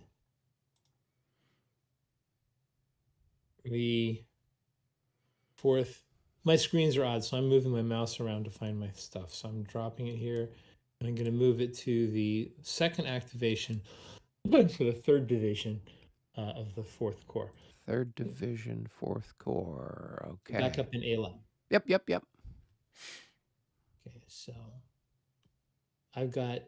the fourth. My screens are odd, so I'm moving my mouse around to find my stuff. So I'm dropping it here and I'm going to move it to the second activation for the third division of the fourth Corps. Third Division, Fourth Corps. Back Okay. up in Eylau. Yep, yep, yep. Okay, so I've got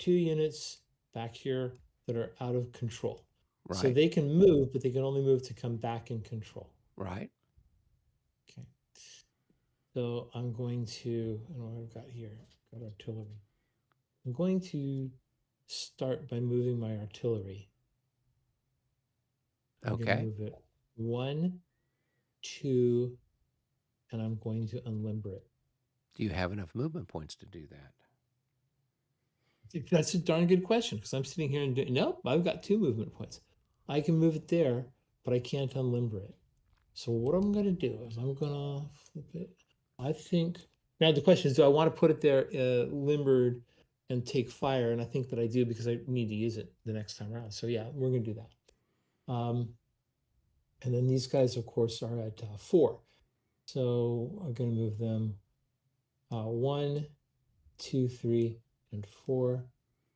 2 units back here that are out of control. So Right, they can move, but they can only move to come back in control. right. Okay. So I'm going to, I don't know what I've got here. Got artillery. I'm going to start by moving my artillery. I'm going to Okay. move it 1, 2, and I'm going to unlimber it. Do you have enough movement points to do that? That's a darn good question because I'm sitting here and doing, nope, I've got 2 movement points. I can move it there, but I can't unlimber it. So what I'm going to do is I'm going to flip it. I think, now the question is, do I want to put it there limbered and take fire? And I think that I do because I need to use it the next time around. So yeah, we're going to do that. And then these guys, of course, are at 4. So I'm going to move them 1, 2, 3, and 4.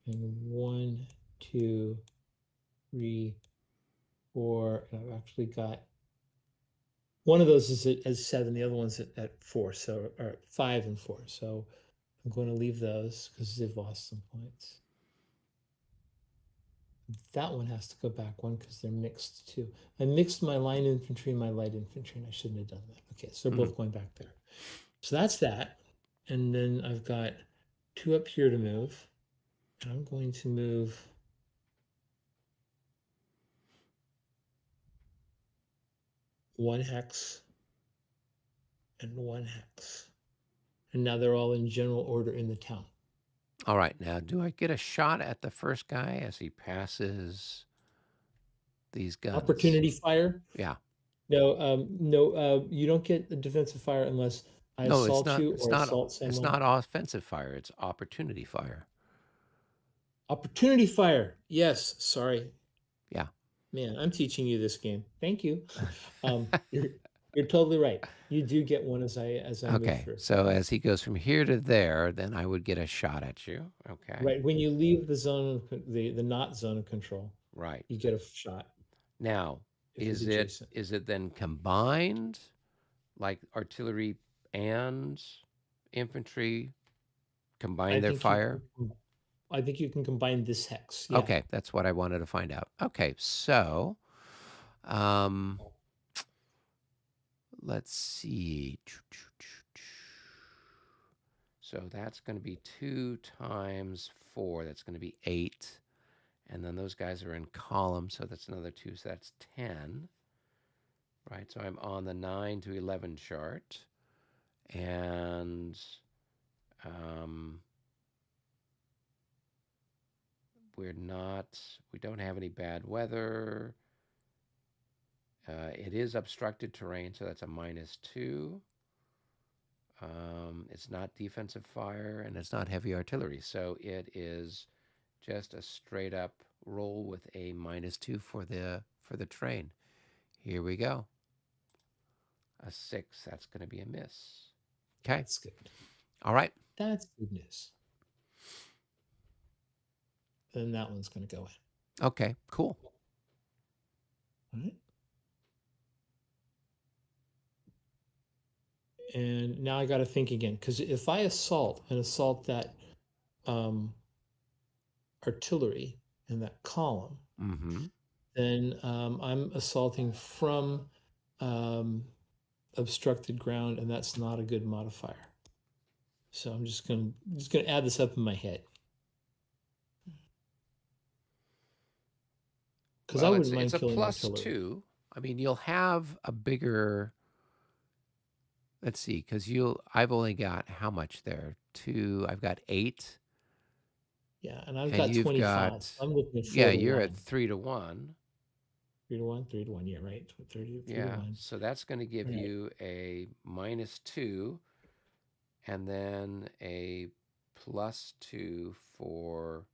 And 1, 2, 3, 4. And I've actually got one of those is at 7, the other one's at 4, so or 5 and 4. So I'm going to leave those because they've lost some points. That one has to go back one because they're mixed too. I mixed my line infantry and my light infantry, and I shouldn't have done that. Okay, so they're both going back there. So that's that. And then I've got 2 up here to move. And I'm going to move one hex and one hex. And now they're all in general order in the town. All right. Now, do I get a shot at the first guy as he passes these guns? Opportunity fire. Yeah. No, you don't get the defensive fire unless I No, it's assault not. you It's or not. assault It's someone. not offensive fire. It's opportunity fire. Opportunity fire. Yes, sorry. Yeah. Man, I'm teaching you this game. Thank you. You're You're totally right. You do get one as I move Okay, through. so as he goes from here to there, then I would get a shot at you. Okay, Right. When you leave the zone of the not zone of control, right. you get a shot Now, if he's adjacent. is it then combined, like artillery and infantry I combine their think you fire? can I think you can combine this hex. Yeah. Okay, that's what I wanted to find out. Okay, so um, let's see. So that's going to be 2 times 4. That's going to be 8. And then those guys are in column, so that's another 2. So that's 10. Right, so I'm on the 9 to 11 chart. And um, we don't have any bad weather. It is obstructed terrain, so that's a -2. It's not defensive fire and it's not heavy artillery, so it is just a straight up roll with a -2 for the train. Here we go. A 6. That's going to be a miss. Okay. That's good. All right. That's good news. Then that one's going to go in. Okay. Cool. All right. And now I got to think again, because if I assault that artillery in that column, Mm-hmm. then I'm assaulting from obstructed ground, and that's not a good modifier. So I'm just gonna add this up in my head, because I Well, wouldn't it's mind a killing artillery. +2. I mean, you'll have a bigger. Let's see, because I've only got how much there? 2. I've got 8. Yeah, and I've And got you've 25. got, I'm looking at yeah, 4 to you're 1. at 3-1. 3 to 1, 3 to 1. Yeah, right. 30, 3 to Yeah, 1. so that's going to give All right. you a -2 and then a +2 for.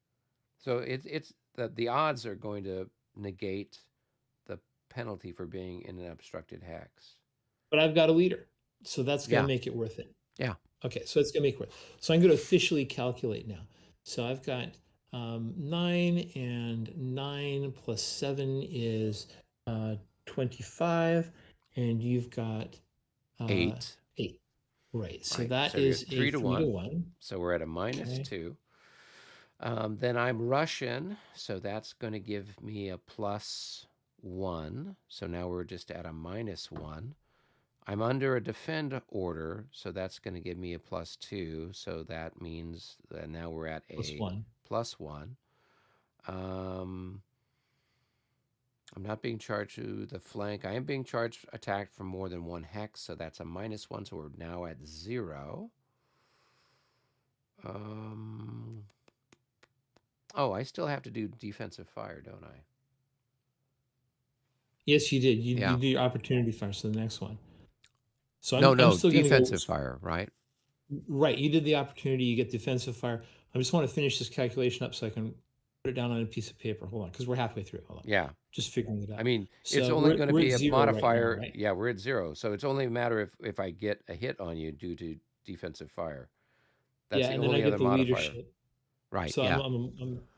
So it's the odds are going to negate the penalty for being in an obstructed hex. But I've got a leader, so that's going to Yeah, make it worth it. yeah. Okay, so it's going to make it worth it. So I'm going to officially calculate now. So I've got 9, and 9 plus 7 is 25, and you've got 8. 8. Right, so Right. that So you're is at a 3 to 3 to 1. 1. So we're at a Okay. -2. Then I'm Russian, so that's going to give me a +1. So now we're just at a -1. I'm under a defend order, so that's going to give me a +2. So that means that now we're at Plus a 1. +1. I'm not being charged to the flank. I am being charged attacked from more than 1 hex, so that's a -1. So we're now at 0. Oh, I still have to do defensive fire, don't I? Yes, you did. You Yeah. do your opportunity fire, so the next one. So I'm No, still going to go defensive fire, right? right. You did the opportunity. You get defensive fire. I just want to finish this calculation up so I can put it down on a piece of paper. Hold on, because we're halfway through. Hold on, Yeah. just figuring it I out. mean, it's So only going to we're be at a 0 right now, modifier. right? Yeah, we're at 0. So it's only a matter if I get a hit on you due to defensive fire. That's Yeah, the and then I only get other the modifier. leadership. Right. So Yeah.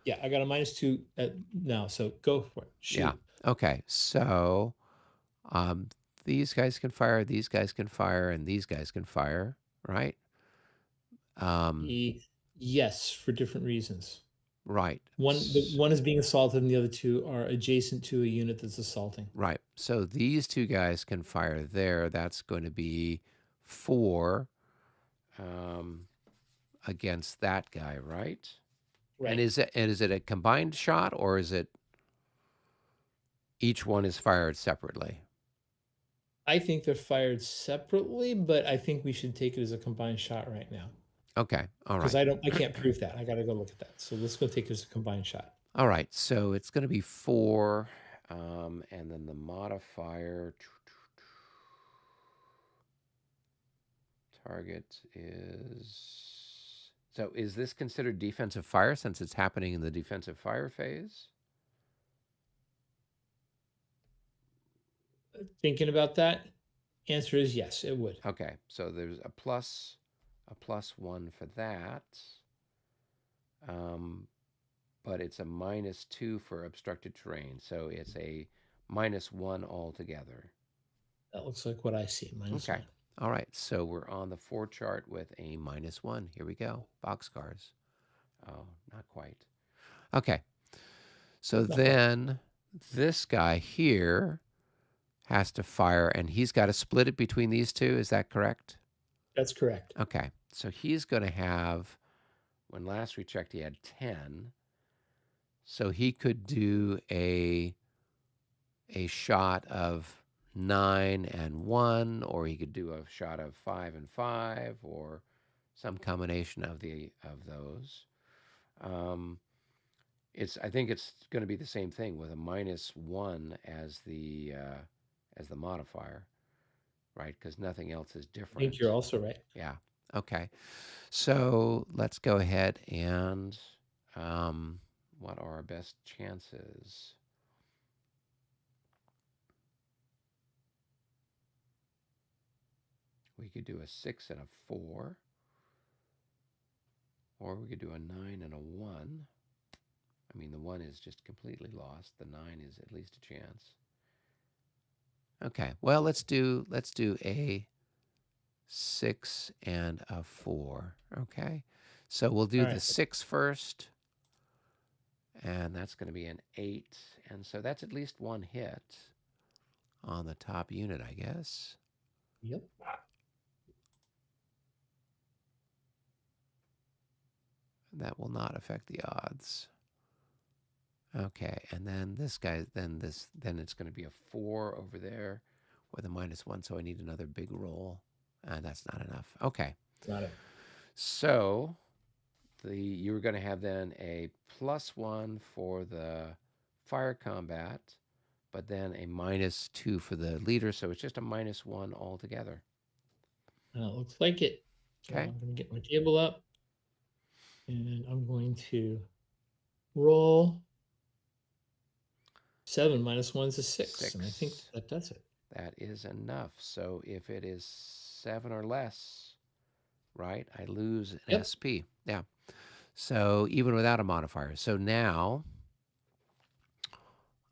yeah, I got a -2 at now. So go for it. Yeah. Shoot. Okay. So um, these guys can fire, these guys can fire, and these guys can fire, right? Yes, for different reasons. Right. One is being assaulted, and the other two are adjacent to a unit that's assaulting. Right. So these 2 guys can fire there. That's going to be 4 against that guy, right? And Right. is it a combined shot, or is it each one is fired separately? I think they're fired separately, but I think we should take it as a combined shot right now. Okay. All Because right. I can't prove that. I gotta go look at that. So let's go take it as a combined shot. All right. So it's going to be 4. And then the modifier target is. So is this considered defensive fire since it's happening in the defensive fire phase? Thinking about that, Answer is yes, it would. Okay, so there's a +1 for that. Um, but it's a -2 for obstructed terrain, so it's a -1 altogether. That looks like what I see, minus Okay. one. All right, so we're on the 4 chart with a -1. Here we go. Boxcars. Oh, not quite. Okay, so Not quite. then this guy here has to fire, and he's got to split it between these two. Is that correct? That's correct. Okay, so he's going to have, when last we checked, he had 10. So he could do a shot of 9 and 1, or he could do a shot of 5 and 5, or some combination of those. Um, I think it's going to be the same thing with a -1 as the modifier, right? Because nothing else is I think you're different. also right. Yeah. Okay. So let's go ahead and um, what are our best chances? We could do a 6 and a 4, or we could do a 9 and a 1. I mean, the 1 is just completely lost. The 9 is at least a chance. Okay. Well, let's do a 6 and a 4. Okay. So we'll do All the right. 6 first, and that's going to be an 8. And so that's at least one hit on the top unit, I guess. Yep. That will not affect the odds. Okay, and then this guy, then it's going to be a 4 over there with a -1, so I need another big roll, and that's not enough. Okay, Got it. so you were going to have then a +1 for the fire combat, but then a -2 for the leader, so it's just a -1 altogether. Looks like it. So Okay, I'm going to get my table up and I'm going to roll 7 minus 1 is a 6. And I think 6. that does it. That is enough. So if it is 7 or less, right, I lose an Yep. SP. Yeah. So even without a modifier. So now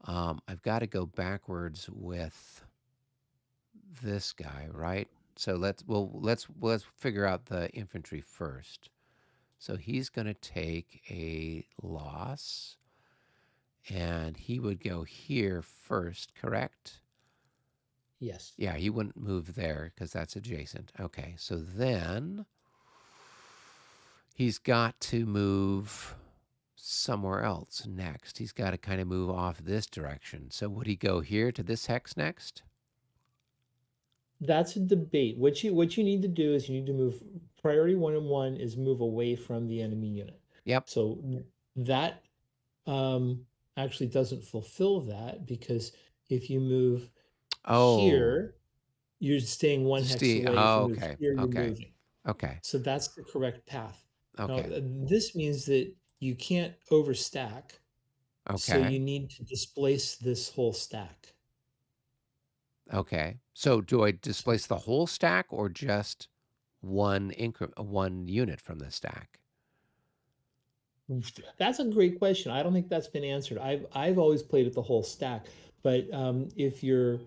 I've got to go backwards with this guy, right? So let's figure out the infantry first. So he's going to take a loss, and he would go here first, correct? Yes. Yeah, he wouldn't move there because that's adjacent. Okay, so then he's got to move somewhere else next. He's got to kind of move off this direction. So would he go here to this hex next? That's a debate. What you need to do is you need to move priority 1 and 1 is move away from the enemy unit. Yep. So that um, actually doesn't fulfill that because if you move Oh, here, you're staying one hex away. If Oh, you move okay. here, you're Okay. moving. Okay. So that's the correct path. Now, Okay. this means that you can't overstack. So Okay. you need to displace this whole stack. Okay. So do I So displace the whole stack or just one unit from the stack? that's a great question. I don't think that's been answered. I've always played it the whole stack, but if you're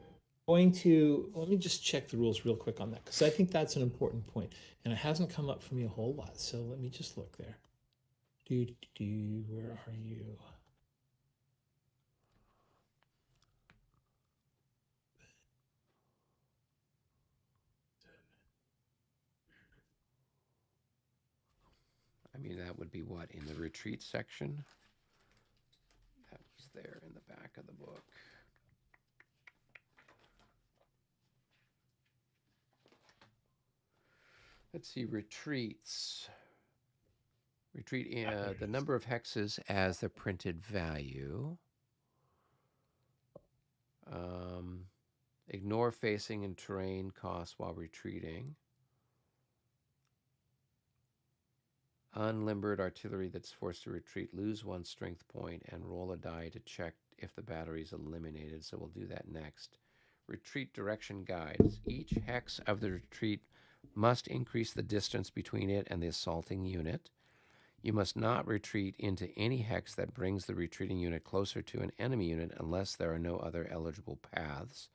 going to, let me just check the rules real quick on that because I think that's an important point, and it hasn't come up for me a whole lot. So let me just look there. Where are you? I mean, that would be what, in the retreat section? That was there in the back of the book. Let's see, retreats. Retreat, There it the is. number of hexes as the printed value. Um, ignore facing and terrain costs while retreating. Unlimbered artillery that's forced to retreat, lose one strength point and roll a die to check if the battery is eliminated. So we'll do that next. retreat direction guides. Each hex of the retreat must increase the distance between it and the assaulting unit. You must not retreat into any hex that brings the retreating unit closer to an enemy unit unless there are no other eligible paths.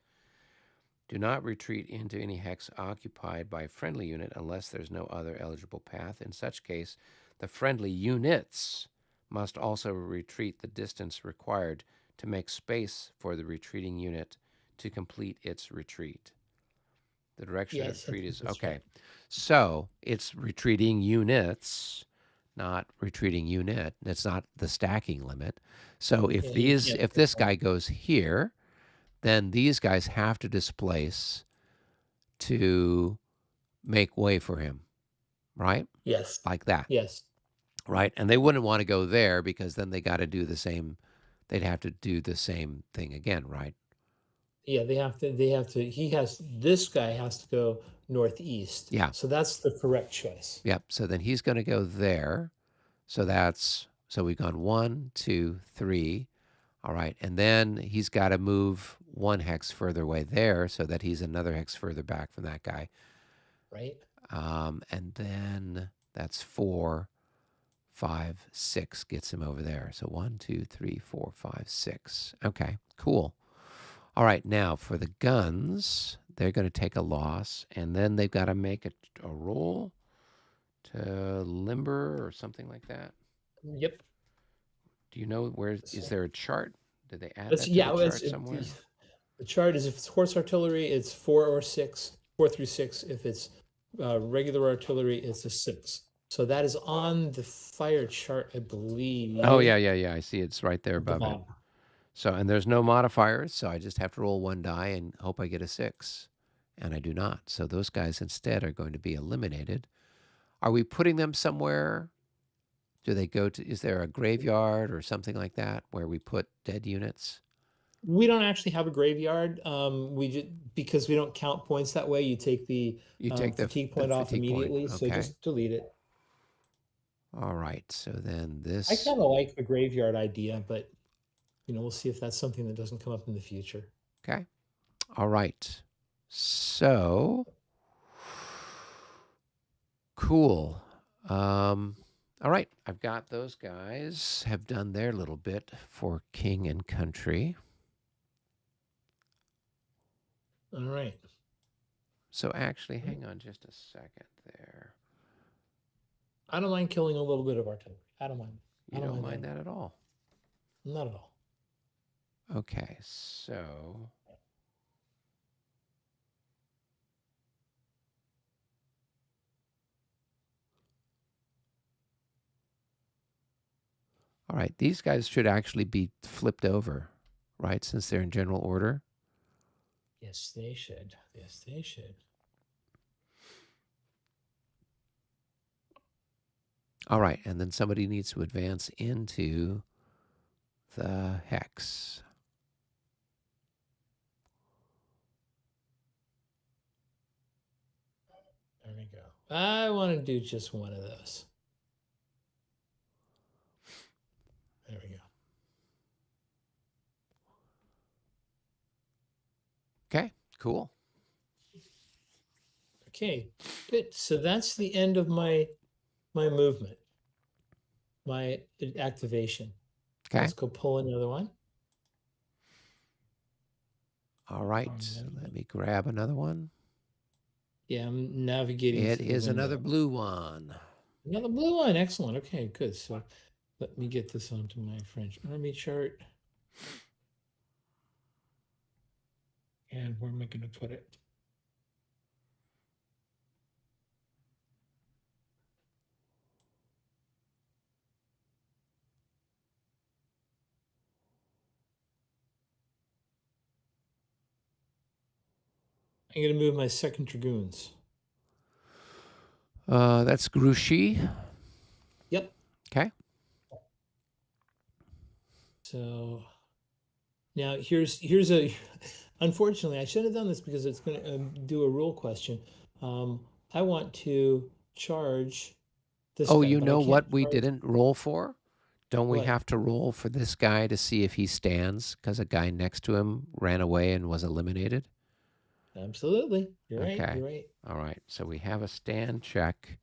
Do not retreat into any hex occupied by a friendly unit unless there's no other eligible path. In such case, the friendly units must also retreat the distance required to make space for the retreating unit to complete its retreat. The direction of Yes, I retreat think is that's okay. right. So it's retreating units, not retreating unit. That's not the stacking limit. So Yeah, you can't if put this one. guy goes here, then these guys have to displace to make way for him, right? Yes, Like that, yes. right? And they wouldn't want to go there because then they got to do the same. They'd have to do the same thing again, right? Yeah, this guy has to go northeast. Yeah. So that's the correct choice. Yep. So then he's going to go there. So we've gone 1, 2, 3. All right. And then he's got to move one hex further away there so that he's another hex further back from that guy. Right? And then that's 4, 5, 6 gets him over there. So 1, 2, 3, 4, 5, 6. Okay, cool. All right, now for the guns, they're going to take a loss, and then they've got to make a roll to limber or something like that. Yep. Do you know where, is So there a chart? Did they add that's that to the yeah, chart somewhere? the chart is if it's horse artillery, it's 4 or 6, 4 through 6. If it's regular artillery, it's a 6. So that is on the fire chart, I Oh, believe, yeah. I see it's right there at the above it. bottom. So, and there's no modifiers, so I just have to roll one die and hope I get a 6. And I do not. So those guys instead are going to be eliminated. Are we putting them somewhere? Do they go to, is there a graveyard or something like that where we put dead units? We don't actually have a graveyard. We just because we don't count points that way. You take the You take fatigue the point off fatigue point. immediately, so Okay. just delete it. All right. So then I this, kind of like the graveyard idea, but we'll see if that's something that doesn't come up in the future. okay. All right. So cool. All right. I've got those guys have done their little bit for king and country. All right. So actually, hang on just a second there. I don't mind killing a little bit of artillery. I don't mind. I You don't don't mind mind that. that at all. Not at all. Okay, so all right, these guys should actually be flipped over, right? Since they're in general order. Yes, they should. Yes, they should. All right, and then somebody needs to advance into the hex. There we go. I want to do just one of those. There we go. Okay, cool. Okay, good. So that's the end of my movement, my activation. Okay. Let's go pull another one. All right, let me grab another one. Yeah, I'm navigating It to the is another window. blue one. Another blue one. Excellent. Okay, good. So let me get this onto my French army chart. And where am I going to put it? I'm going to move my 2nd Dragoons. That's Grouchy. Yep. Okay. So now here's a. Unfortunately, I shouldn't have done this because it's going to do a rule question. I want to charge this Oh, guy, you but I know can't what we charge. didn't roll for? Don't we What? have to roll for this guy to see if he stands because a guy next to him ran away and was eliminated? Absolutely. You're right. Okay. You're right. All right. So we have a stand check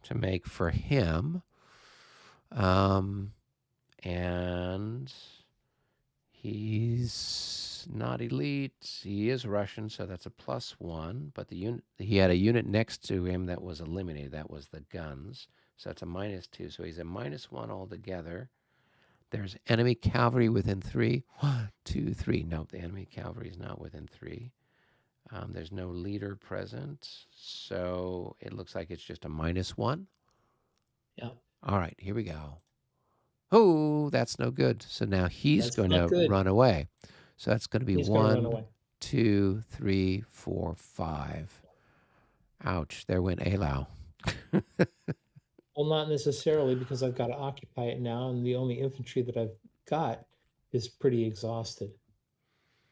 to make for him. Um, and he's not elite. He is Russian, so that's a +1. But the unit he had a unit next to him that was eliminated. That was the guns. So that's a -2. So he's a -1 altogether. There's enemy cavalry within 3. 1, 2, 3. Nope, the enemy cavalry is not within 3. There's no leader present, so it looks like it's just a -1. Yeah. All right, here we go. Oh, that's no good. So now he's That's going not to good. run away. So that's going to be He's going to run 1, away. 2, 3, 4, 5. Ouch, there went Eylau. Well, not necessarily because I've got to occupy it now, and the only infantry that I've got is pretty exhausted.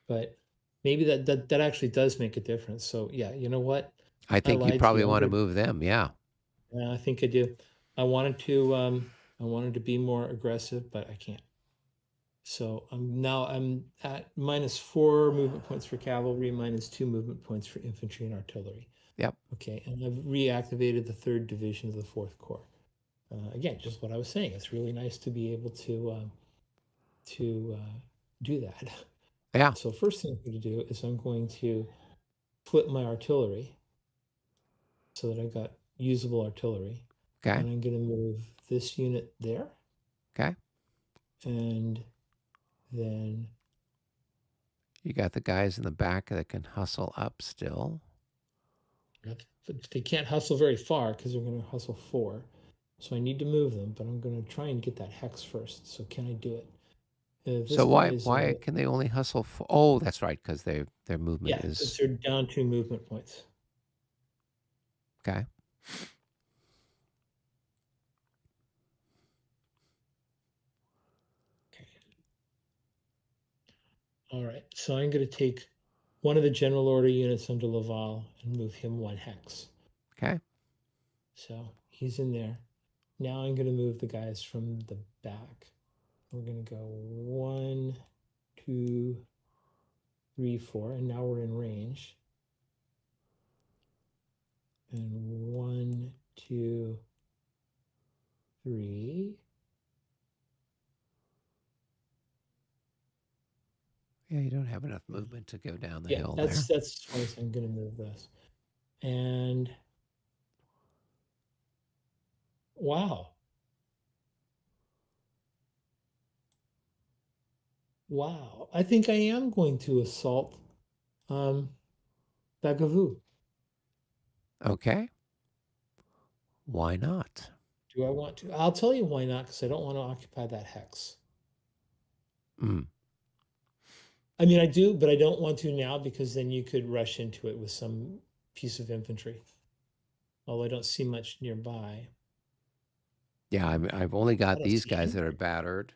But maybe that actually does make a difference. So yeah, you know what? I I think you lied to probably you. I'm want to gonna. move them. Yeah. Yeah, I think I do. I wanted to be more aggressive, but I can't. So I'm at -4 movement points for cavalry, -2 movement points for infantry and artillery. Yep. Okay, and I've reactivated the 3rd Division of the 4th Corps. Again, just what I was saying. It's really nice to be able to do that. Yeah. So first thing I'm going to do is I'm going to flip my artillery so that I've got usable artillery, Okay. and I'm going to move this unit there, Okay. and then You got the guys in the back that can hustle up still. they can't hustle very far because they're going to hustle 4. So I need to move them, but I'm going to try and get that hex first. So can I do it? This So guy why is, why can they only hustle for? Oh, that's right, because their movement yeah, because is they're down 2 movement points. okay. Okay. All right. So I'm going to take one of the general order units under Laval and move him 1 hex. Okay. So he's in there. Now I'm going to move the guys from the back. We're going to go 1, 2, 3, 4, and now we're in range. And 1, 2, 3. Yeah, you don't have enough movement to go down the Yeah, hill there. that's funny. So I'm going to move this. And wow. Wow. I think I am going to assault um Bagavoo. Okay. Why not? Do I want to? I'll tell you why not, because I don't want to occupy that hex. Mm. I mean, I do, but I don't want to now because then you could rush into it with some piece of infantry. Although I don't see much nearby. Yeah, I've only I got don't these see guys that are anything. battered,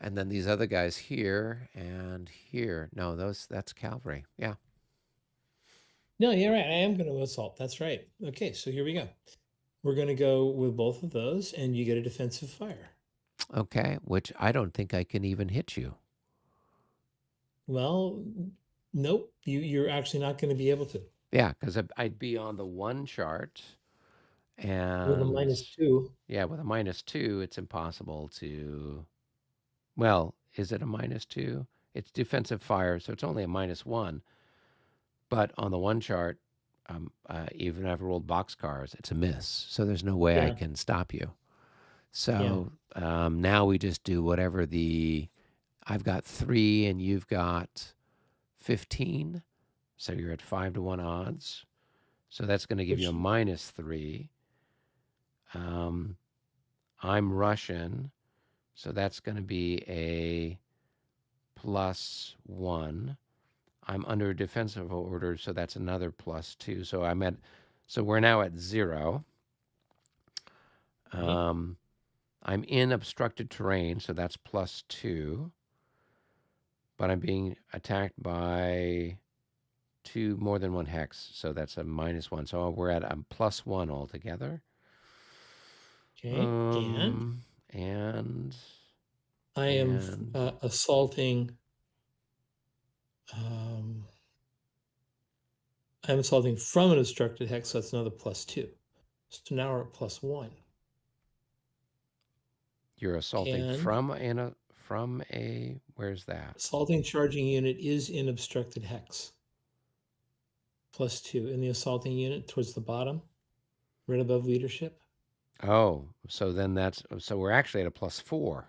and then these other guys here and here. No, that's cavalry. Yeah. No, you're right. I am going to assault. That's right. Okay, so here we go. We're going to go with both of those, and you get a defensive fire. Okay, which I don't think I can even hit you. Well, nope. You're actually not going to be able to Yeah, because I'd be on the 1 chart, with a and -2. yeah, with a -2, it's impossible to. Well, is it a -2? It's defensive fire, so it's only a -1. But on the 1 chart, even if I've rolled boxcars, it's a miss. So there's no way I Yeah, can stop you. yeah. So now we just do whatever I've got 3 and you've got 15. So you're at 5-to-1 odds. So that's going to give you a Which -3. Um, I'm Russian, so that's going to be a +1. I'm under defensive order, so that's another +2. So we're now at 0. okay. Um, I'm in obstructed terrain, so that's +2. But I'm being attacked by more than 1 hex, so that's a -1. So we're at a +1 altogether. Okay. Um, and I am and assaulting. Um, I'm assaulting from an obstructed hex, so that's another +2. So now we're at +1. You're assaulting And from a where's that? assaulting charging unit is in obstructed hex. +2 in the assaulting unit towards the bottom, right above leadership. Oh, so then so we're actually at a +4.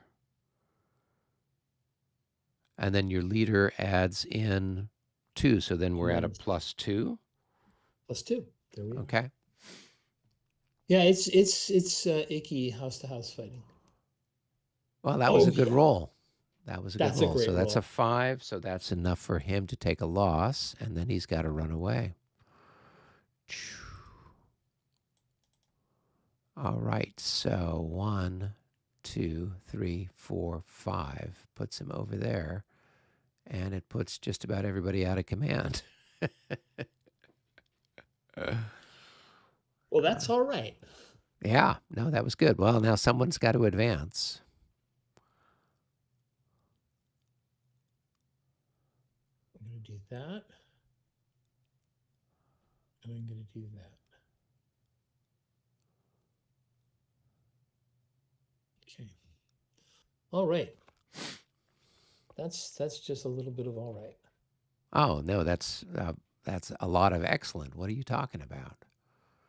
And then your leader adds in 2, so then we're at a +2. +2. There we are. Okay. Yeah, it's icky house to house fighting. Well, that was a good yeah. roll. That was a good That's a roll. So great that's a roll. 5, so that's enough for him to take a loss, and then he's got to run away. All right, so 1, 2, 3, 4, 5 puts him over there, and it puts just about everybody out of command. Well, that's all right. Yeah, no, that was good. Well, now someone's got to advance. I'm going to do that. And I'm going to do that. Okay. All right. That's just a little bit of all right. Oh, no, that's a lot of excellent. What are you talking about?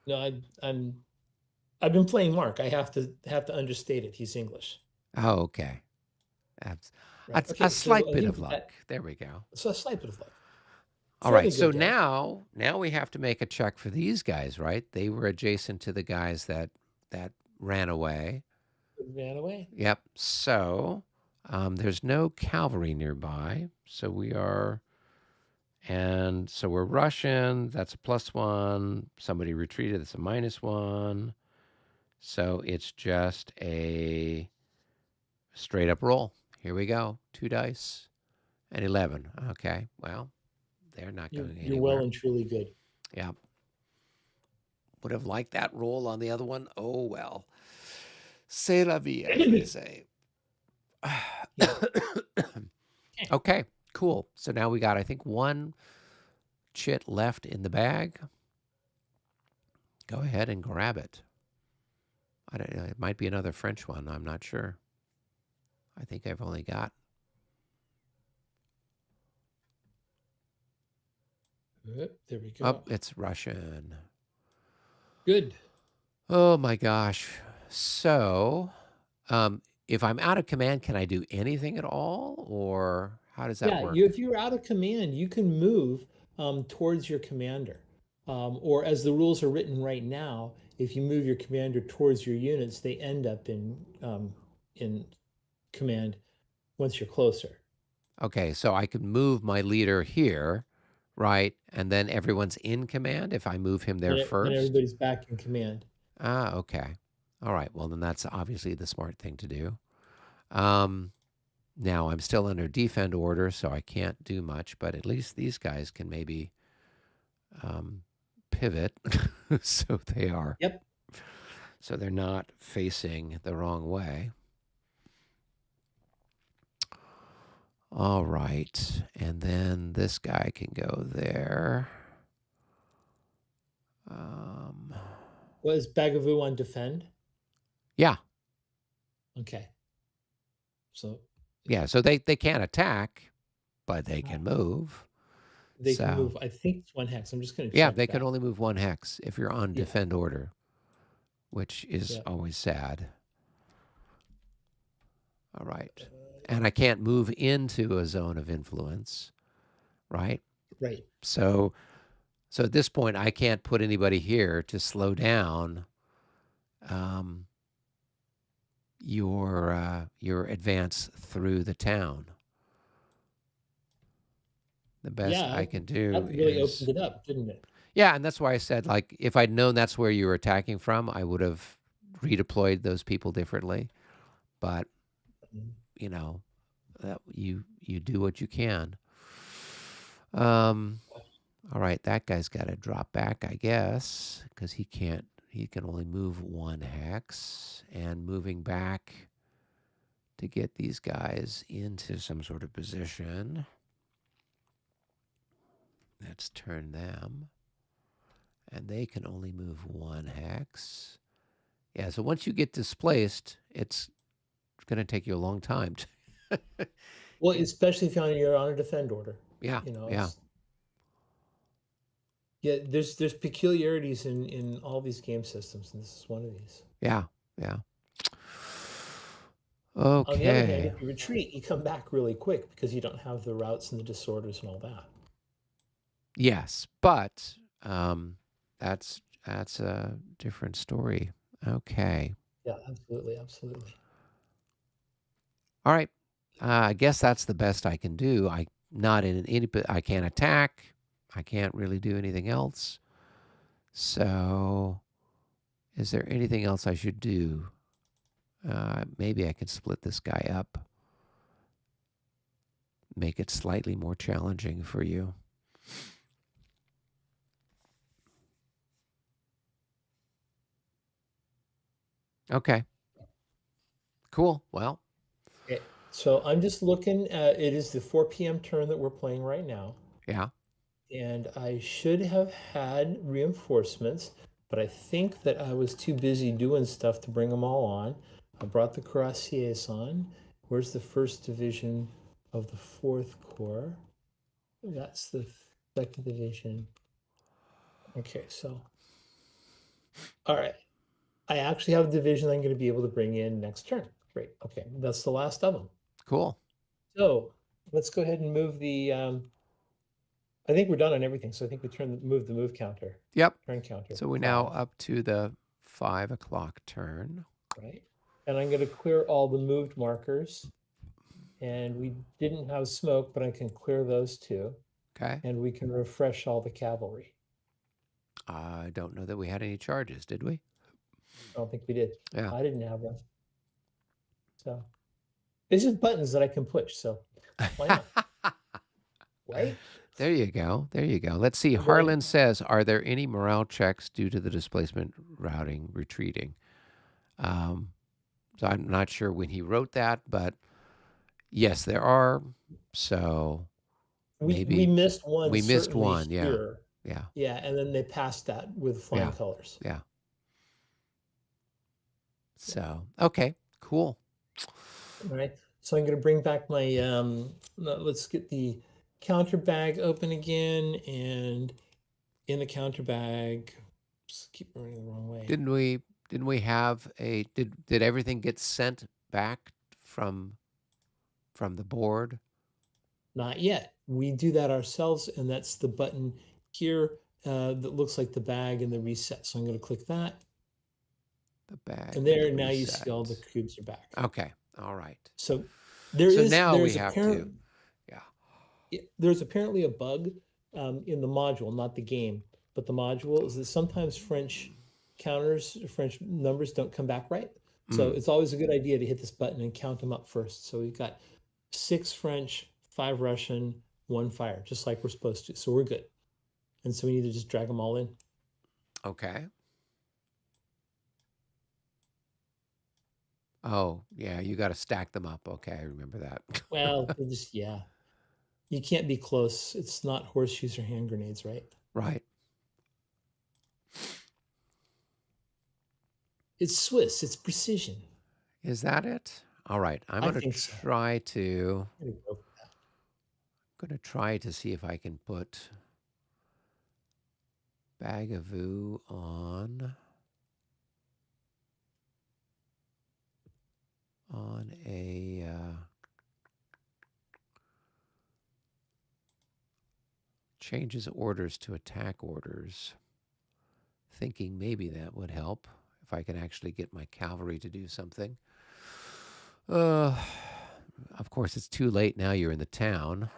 No, I've been playing Mark. I have to understate it. He's English. Oh, okay. That's Right. a Okay. So slight bit of luck. There we go. so a slight bit of luck. All right. Fairly So good guy. now we have to make a check for these guys, right? They were adjacent to the guys that ran away. Ran away. Yep. So there's no cavalry nearby. So we're Russian. That's a +1. Somebody retreated. That's a -1. So it's just a straight up roll. Here we go. 2 dice and 11. Okay. Well, they're not going You're well anywhere. and truly good. Yeah. Would have liked that roll on the other one. Oh, well. C'est la vie, as they say. Okay, cool. So now we got, I think, 1 chit left in the bag. Go ahead and grab it. I don't know. It might be another French one. I'm not sure. I think I've only got. There we go. Oh, it's Russian. Good. Oh my gosh. So, if I'm out of command, can I do anything at all, or how does that Yeah, work? if you're out of command, you can move towards your commander. Or as the rules are written right now, if you move your commander towards your units, they end up in command once you're closer. Okay, so I could move my leader here, right? And then everyone's in command if I move him there Then first? everybody's back in command. Ah, okay. All right. Well, then that's obviously the smart thing to do. Now I'm still under defend order, so I can't do much, but at least these guys can maybe pivot so they are. Yep. So they're not facing the wrong way. All right. And then this guy can go there. Was Bagavoo on defend? Yeah. Okay. So Yeah. So they can't attack, but they can move. they So, can move. I think it's 1 hex. I'm just going to yeah, check they that. can only move 1 hex if you're on Yeah. defend order, which is Yeah. always sad. All right. And I can't move into a zone of influence, right? Right. So at this point, I can't put anybody here to slow down your advance through the town. The best I can do that really is, opened it up, didn't it? yeah, and that's why I said, like, if I'd known that's where you were attacking from, I would have redeployed those people differently. But you know, you do what you can. All right, that guy's got to drop back, I guess, because he can't. He can only move 1 hex, and moving back to get these guys into some sort of position. Let's turn them. And they can only move 1 hex. Yeah, so once you get displaced, it's going to take you a long time to Well, get. especially if you're on a defend order. Yeah, You know, yeah, it's yeah, there's peculiarities in all these game systems, and this is one of these. yeah, yeah. On the other hand, Okay. if you retreat, you come back really quick because you don't have the routes and the disorders and all that. Yes, but that's a different story. Okay. Yeah, absolutely, absolutely. All right. I guess that's the best I can do. I not in any. I can't attack. I can't really do anything else. So, is there anything else I should do? Maybe I could split this guy up, make it slightly more challenging for you. Okay. Cool. Well, Okay, so I'm just looking at it is the 4 p.m. turn that we're playing right now, yeah. and I should have had reinforcements, but I think that I was too busy doing stuff to bring them all on. I brought the cuirassiers on. Where's the first division of the Fourth Corps? That's the second division. Okay, so all right. I actually have a division I'm going to be able to bring in next turn. Great. Okay, that's the last of them. Cool. So let's go ahead and move the. I think we're done on everything. So I think we move the move counter, Yep. turn counter So we're now 5, up to the 5 o'clock turn. right? And I'm going to clear all the moved markers. And we didn't have smoke, but I can clear those too. Okay. And we can refresh all the cavalry. I don't know that we had any charges, did we? I don't think we did. Yeah. I didn't have them. So it's just buttons that I can push. So why not? Right? There you go. There you go. Let's see. I'm very Harlan says, are there any morale checks due to the displacement routing retreating? So I'm not sure when he wrote that, but yes, there are. So we maybe missed one we missed certainly one. Yeah. here. Yeah. Yeah, and then they passed that with flying Yeah. colors. Yeah. Yeah. So, okay, cool. All right. So I'm going to bring back my let's get the counter bag open again, and in the counter bag, just keep running the wrong way. Didn't we have a did everything get sent back from the board? Not yet. We do that ourselves, and that's the button here that looks like the bag and the reset. So I'm going to click that, The bag and and the there now you see all the reset. cubes are back. Okay. All right. So So now we there's have to, apparent yeah. there's apparently a bug in the module, not the game, but the module is that sometimes French counters, French numbers don't come back right. So Mm, it's always a good idea to hit this button and count them up first. So we've got 6 French, 5 Russian, 1 fire, just like we're supposed to. So we're good. And so we need to just drag them all in. okay. Oh, yeah, you got to stack them up. Okay, I remember that. Well, yeah. You can't be close. It's not horseshoes or hand grenades, right? Right. It's Swiss. It's precision. Is that it? All right. I'm I going to think so. try to I'm gonna go for that. see if I can put Bagavoo on a changes orders to attack orders, thinking maybe that would help if I can actually get my cavalry to do something. Of course, it's too late now. You're in the town.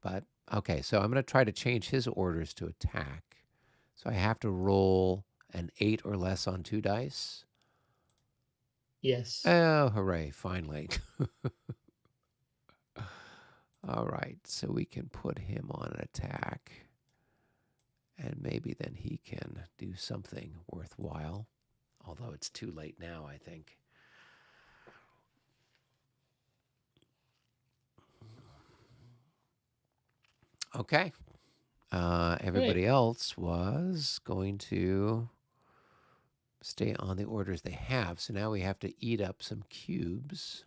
But okay, so I'm going to try to change his orders to attack. So I have to roll an 8 or less on 2 dice. Yes. Oh, hooray, finally. All right, so we can put him on an attack. And maybe then he can do something worthwhile. Although it's too late now, I think. Okay. All right. Everybody else was going to stay on the orders they have. So now we have to eat up some cubes.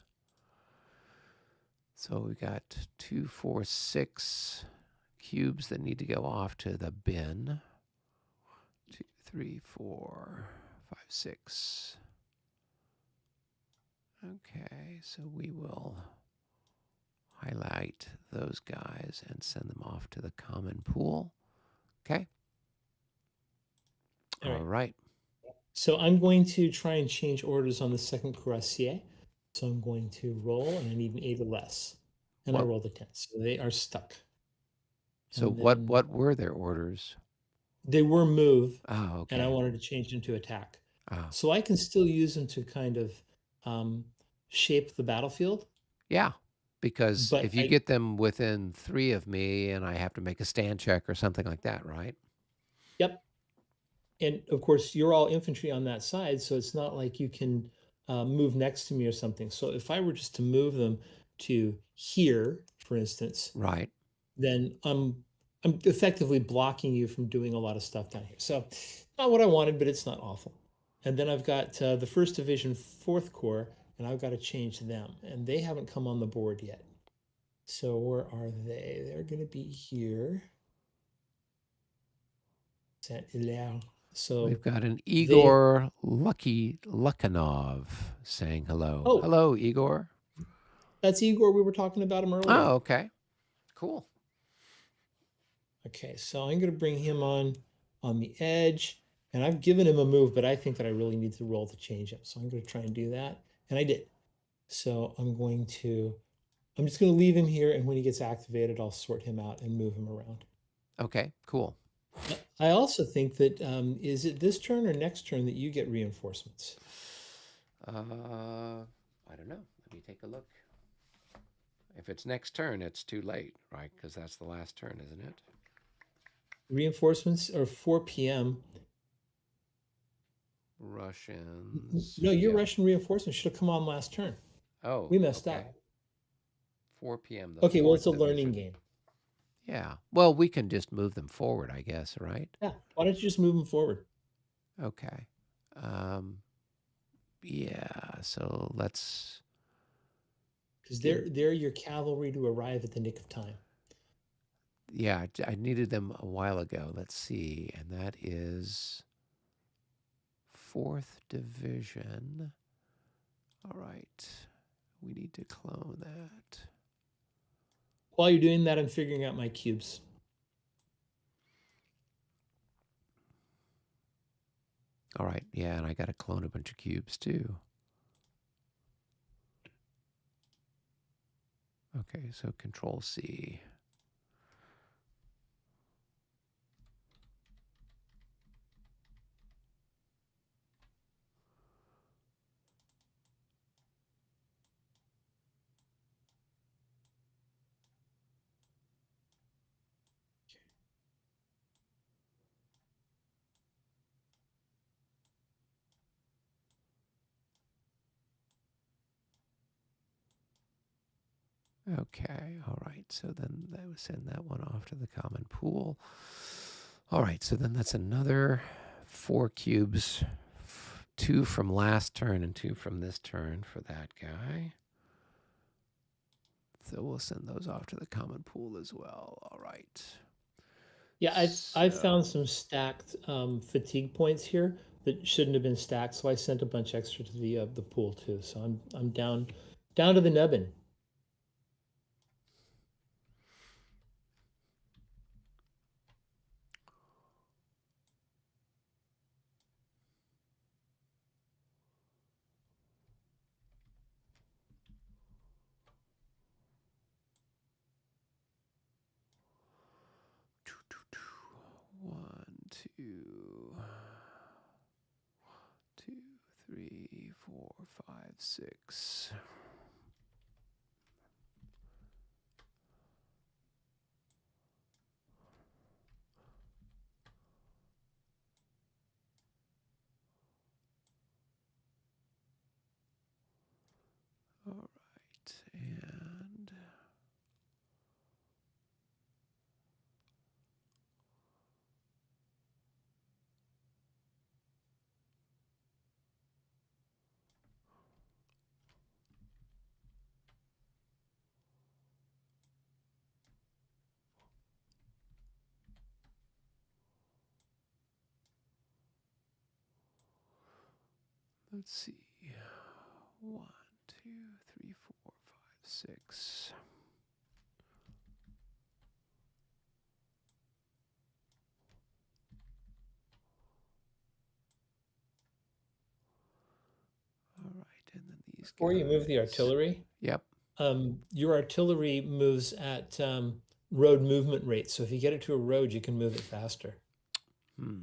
So we got 2, 4, 6 cubes that need to go off to the bin. 2, 3, 4, 5, 6. Okay, so we will highlight those guys and send them off to the common pool. Okay. All All right. right. So I'm going to try and change orders on the second cuirassier. So I'm going to roll, and I need an 8 or less. And I What? rolled a 10. So they are stuck. So And what? then What were their orders? they were move, Oh, and I okay. wanted to change them to attack. Oh, So I can still use them to kind of um, shape the battlefield. yeah. Because But if you get them within 3 of me, and I have to make a stand check or something like that, right? yep. And of course, you're all infantry on that side. So it's not like you can move next to me or something. So if I were just to move them to here, for instance, Right. then I'm effectively blocking you from doing a lot of stuff down here. So not what I wanted, but it's not awful. And then I've got the First Division, Fourth Corps, and I've got to change them, and they haven't come on the board yet. So where are they? They're going to be here. Is that Eylau? So We've got an they. Igor Lucky Lukhanov saying hello. Oh, Hello, Igor. that's Igor. We were talking about him earlier. Oh, okay. Cool. Okay, so I'm going to bring him on the edge, and I've given him a move, but I think that I really need to roll to change him. So I'm going to try and do that, and I did. So I'm just going to leave him here, and when he gets activated, I'll sort him out and move him around. Okay, cool. I also think that is it this turn or next turn that you get reinforcements? I don't know. Let me take a look. If it's next turn, it's too late, right? Because that's the last turn, isn't it? Reinforcements are 4 p.m. Russians. No, your Yeah. Russian reinforcements should have come on last turn. Oh, We messed okay. up. 4 p.m. the Okay, well, it's 4th a learning Division. game. Yeah. Well, we can just move them forward, I guess, right? Yeah, why don't you just move them forward? Okay. Um, yeah. So let's Because get. they're your cavalry to arrive at the nick of time. Yeah, I needed them a while ago. Let's see, and that is 4th Division. All right. We need to clone that. While you're doing that, I'm figuring out my cubes. All right. Yeah, and I got to clone a bunch of cubes too. Okay, so Control C. Okay, all right. So then that would send that one off to the common pool. All right, so then that's another 4 cubes, 2 from last turn and 2 from this turn for that guy. So we'll send those off to the common pool as well. All right. Yeah, I've found So some stacked fatigue points here that shouldn't have been stacked, so I sent a bunch extra to the pool too. So I'm down to the nubbin. one, two, 2, 3, 4, 5, 6. All right, and Let's see. 1, 2, 3, 4, 5, 6. All right, and then these Before you move the guys. artillery, Yep. your artillery moves at road movement rate. So if you get it to a road, you can move it faster. Hmm.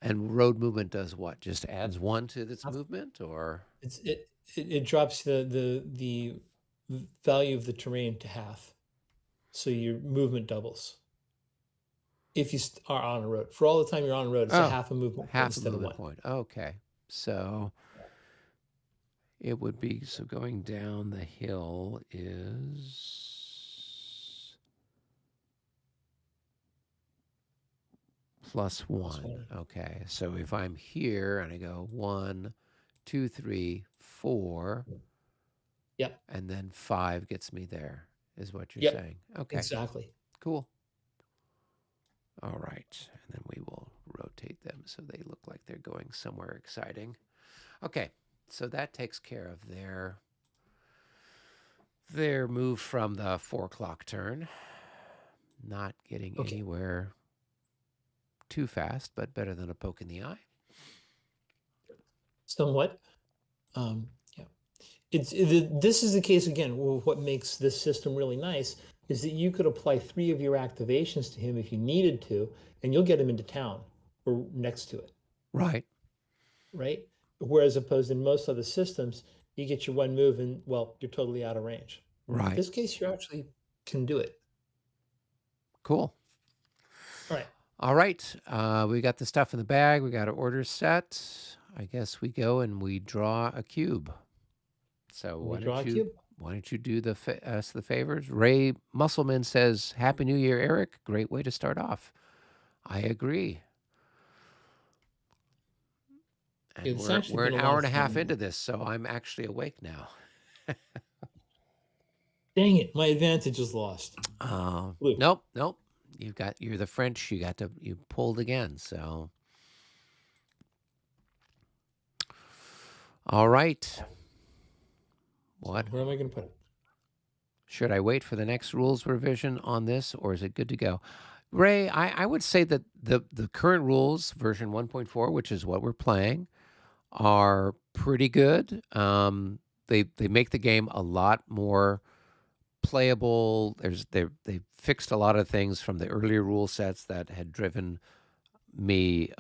And road movement does what? Just adds 1 to its movement, or? It drops the value of the terrain to half, so your movement doubles. If you are on a road, for all the time you're on a road, it's a Oh, half a movement point half a instead of movement one. point. Okay. So it would be, so going down the hill is plus Plus 1. one. Okay. So if I'm here and I go 1, 2, 3, 4, Yep. and then 5 gets me there, is what you're Yep. saying. Okay. Exactly. Cool. All right. And then we will rotate them so they look like they're going somewhere exciting. Okay. So that takes care of their move from the 4 o'clock turn. Not getting Okay. anywhere too fast, but better than a poke in the eye. Somewhat. Yeah. This is the case again. What makes this system really nice is that you could apply 3 of your activations to him if you needed to, and you'll get him into town or next to it, Right. right? Whereas opposed in most other systems, you get your one move and well, you're totally out of range. In Right. this case, you actually can do it. Cool. All right. All right. We got the stuff in the bag. We got our orders set. I guess we go and we draw a cube. So We draw a cube. why don't you do us the favors? Ray Musselman says, "Happy New Year, Eric. Great way to start off." I agree. And It's we're actually we're been an a lot hour of and a half fun. into this, so I'm actually awake now. Dang it, my advantage is lost. Blue. Nope, nope. You're the French. You pulled again. So, all right. So What where am I going to put it? should I wait for the next rules revision on this, or is it good to go? Ray, I would say that the current rules, version 1.4, which is what we're playing, are pretty good. They make the game a lot more playable. They fixed a lot of things from the earlier rule sets that had driven me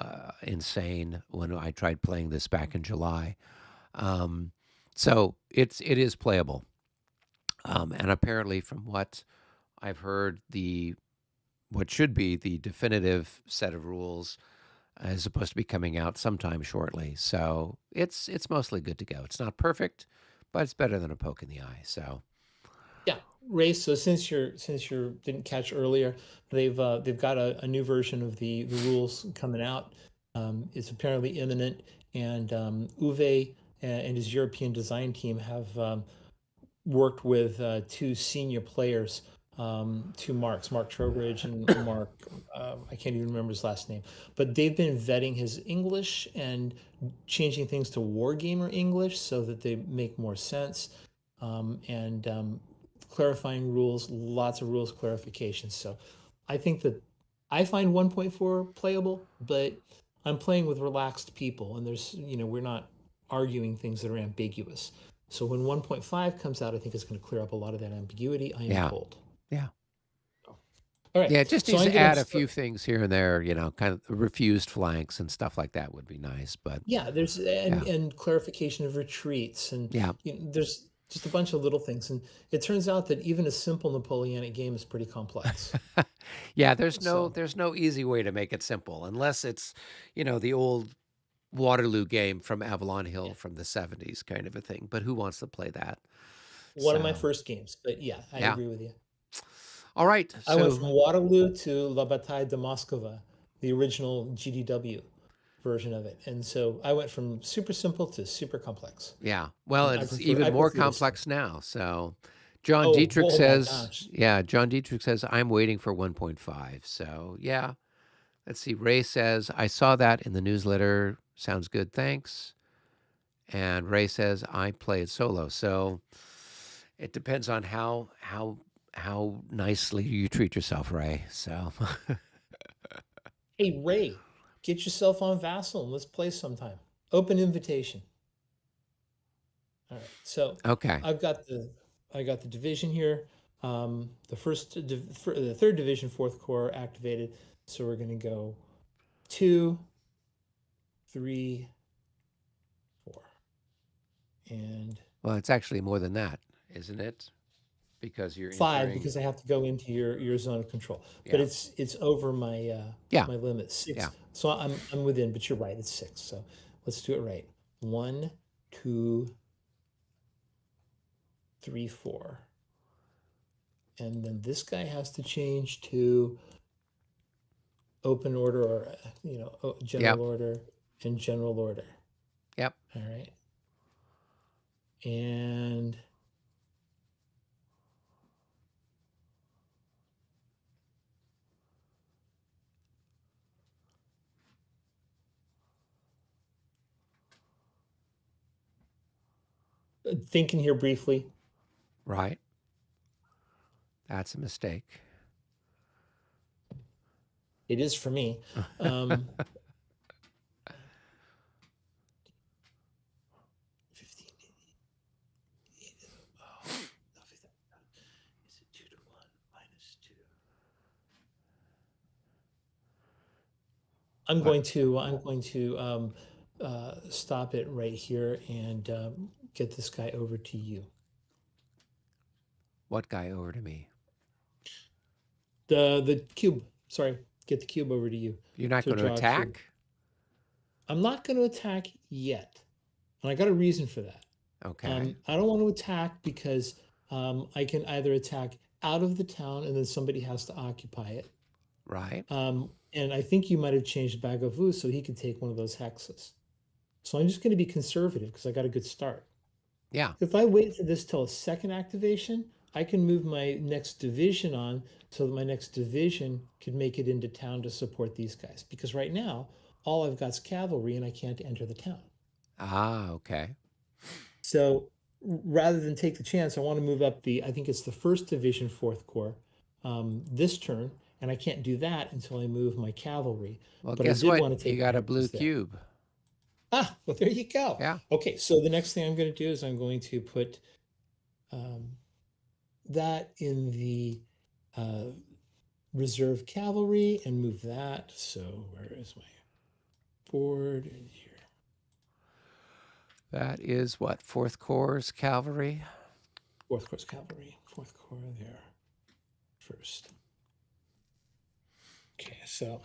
insane when I tried playing this back in July. Um, so it is playable, and apparently, from what I've heard, the what should be the definitive set of rules is supposed to be coming out sometime shortly. So it's mostly good to go. It's not perfect, but it's better than a poke in the eye. So Yeah, Ray. So since you didn't catch earlier, they've got a new version of the rules coming out. It's apparently imminent, and Uwe and his European design team have worked with 2 senior players, 2 Marks, Mark Trowbridge and Mark, I can't even remember his last name, but they've been vetting his English and changing things to Wargamer English so that they make more sense, and clarifying rules, lots of rules clarifications. So I think that I find 1.4 playable, but I'm playing with relaxed people, and we're not arguing things that are ambiguous. So when 1.5 comes out, I think it's going to clear up a lot of that ambiguity, I am yeah, told. yeah. All Yeah, right. it just So needs I'm to going add to a start. few things here and there, kind of refused flanks and stuff like that would be nice. But Yeah, there's yeah, and clarification of retreats, and yeah, there's just a bunch of little things. And it turns out that even a simple Napoleonic game is pretty complex. yeah. There's no So there's no easy way to make it simple unless it's, the old Waterloo game from Avalon yeah, Hill from the 70s kind of a thing. But who wants to play that? one of my So first games. But yeah, I yeah. agree with you. All right. I went from So Waterloo to La Bataille de Moscova, the original GDW version of it. And so I went from super simple to super complex. yeah. Well, And I it's prefer even I more prefer this one. complex now. So Oh my gosh. John Dietrich says, I'm waiting for 1.5. So yeah. Let's see. Ray says, I saw that in the newsletter Sounds good, thanks. And Ray says, I play it solo. So it depends on how nicely you treat yourself, Ray. So Hey, Ray, get yourself on Vassal and let's play sometime. Open invitation. All right. So okay. I've got the I got the division here. The third division, fourth core activated. So we're gonna go 2, 3, 4, and Well, it's actually more than that, isn't it? Because you're 5 entering. because I have to go into your zone of control. But Yeah. it's over my Yeah. my limit 6. Yeah. So I'm within, but you're right, it's 6. So let's do it right. 1, 2, 3, 4. And then this guy has to change to open order or Yep. general order and general order. Yep. All right. And thinking here briefly. Right. That's a mistake. It is for me. Um, 15. Oh, is it 2 to 1 minus 2? What? I'm going to stop it right here and get this guy over to you. What guy over to me? The cube. Sorry, get the cube over to you You're not to going to draw a cube. attack? I'm not going to attack yet, and I got a reason for that. Okay. I don't want to attack because I can either attack out of the town and then somebody has to occupy it. Right. And I think you might have changed Bagavu so he could take one of those hexes. So I'm just going to be conservative because I got a good start. Yeah. If I wait for this till a second activation, I can move my next division on so that my next division could make it into town to support these guys. Because right now, all I've got is cavalry and I can't enter the town. Ah, okay. So rather than take the chance, I want to move up I think it's the first division, fourth corps, this turn. And I can't do that until I move my cavalry. Well, But I guess did what? want to You take my got a blue hexes there. cube. Ah, well, there you go. Yeah. Okay, so the next thing I'm going to do is I'm going to put that in the uh, reserve cavalry and move that. So where is my board? In here. That is what? Fourth Corps cavalry? Fourth corps cavalry. Fourth corps there first. Okay, so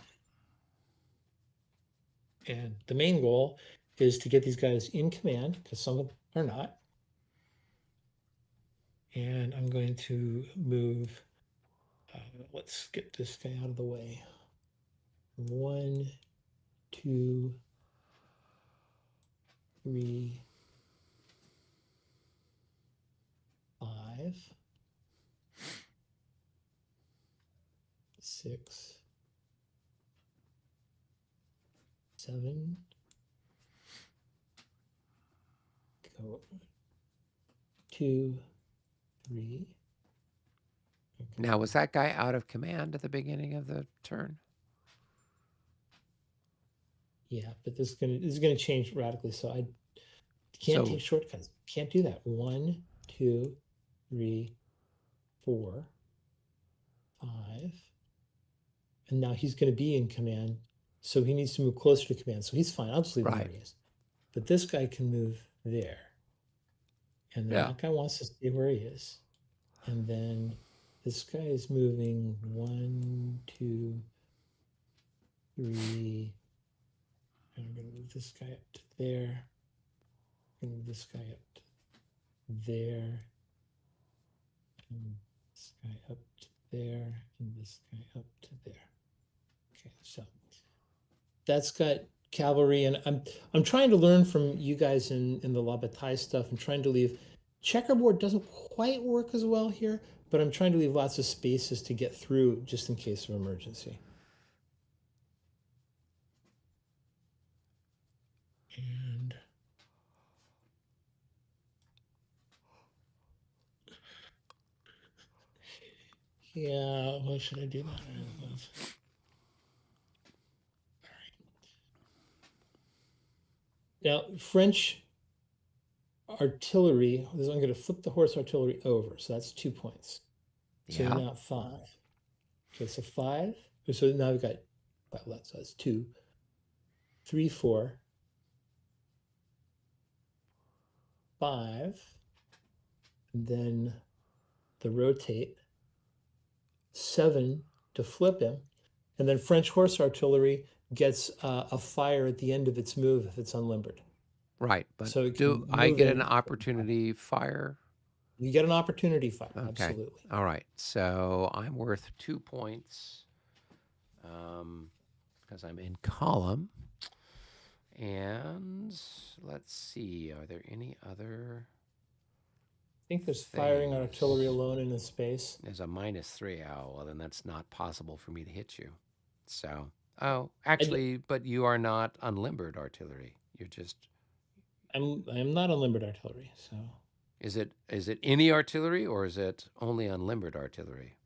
and the main goal is to get these guys in command because some of them are not. And I'm going to move. Let's get this guy out of the way. 1, 2, 3, 5, 6, 7. Go 2, 3. Now, was that guy out of command at the beginning of the turn? Yeah, but this is gonna change radically. So I can't So, take shortcuts. Can't do that. 1, 2, 3, 4, 5. And now he's gonna be in command. So he needs to move closer to command. So he's fine. I'll just leave him right. where he is. But this guy can move there. And then Yeah. that guy wants to stay where he is. And then this guy is moving 1, 2, 3. And I'm going to move this guy up to there. I'm going to move this guy up to there. And this guy up to there. And this guy up to there. Okay, so that's got cavalry. And I'm trying to learn from you guys in the La Bataille stuff. I'm trying to leave checkerboard doesn't quite work as well here, but I'm trying to leave lots of spaces to get through just in case of emergency. Yeah, what should I do that? Now, French artillery, I'm going to flip the horse artillery over. So that's 2 points. So you're Yeah. now at 5. Okay, so 5. So now we've got 5 left. So that's 2, 3, 4, 5. And then the rotate. 7 to flip him. And then French horse artillery gets a fire at the end of its move if it's unlimbered. Right. But So it do can I move get an in. opportunity fire? You get an opportunity fire, Okay. absolutely. All right. So I'm worth 2 points because I'm in column. And let's see, are there any other I think there's firing artillery things? alone in this space. There's a -3. Oh, well, then that's not possible for me to hit you. So, oh, I, actually, but you are not unlimbered artillery. You're just, I'm not unlimbered artillery, so is it any artillery or is it only unlimbered artillery?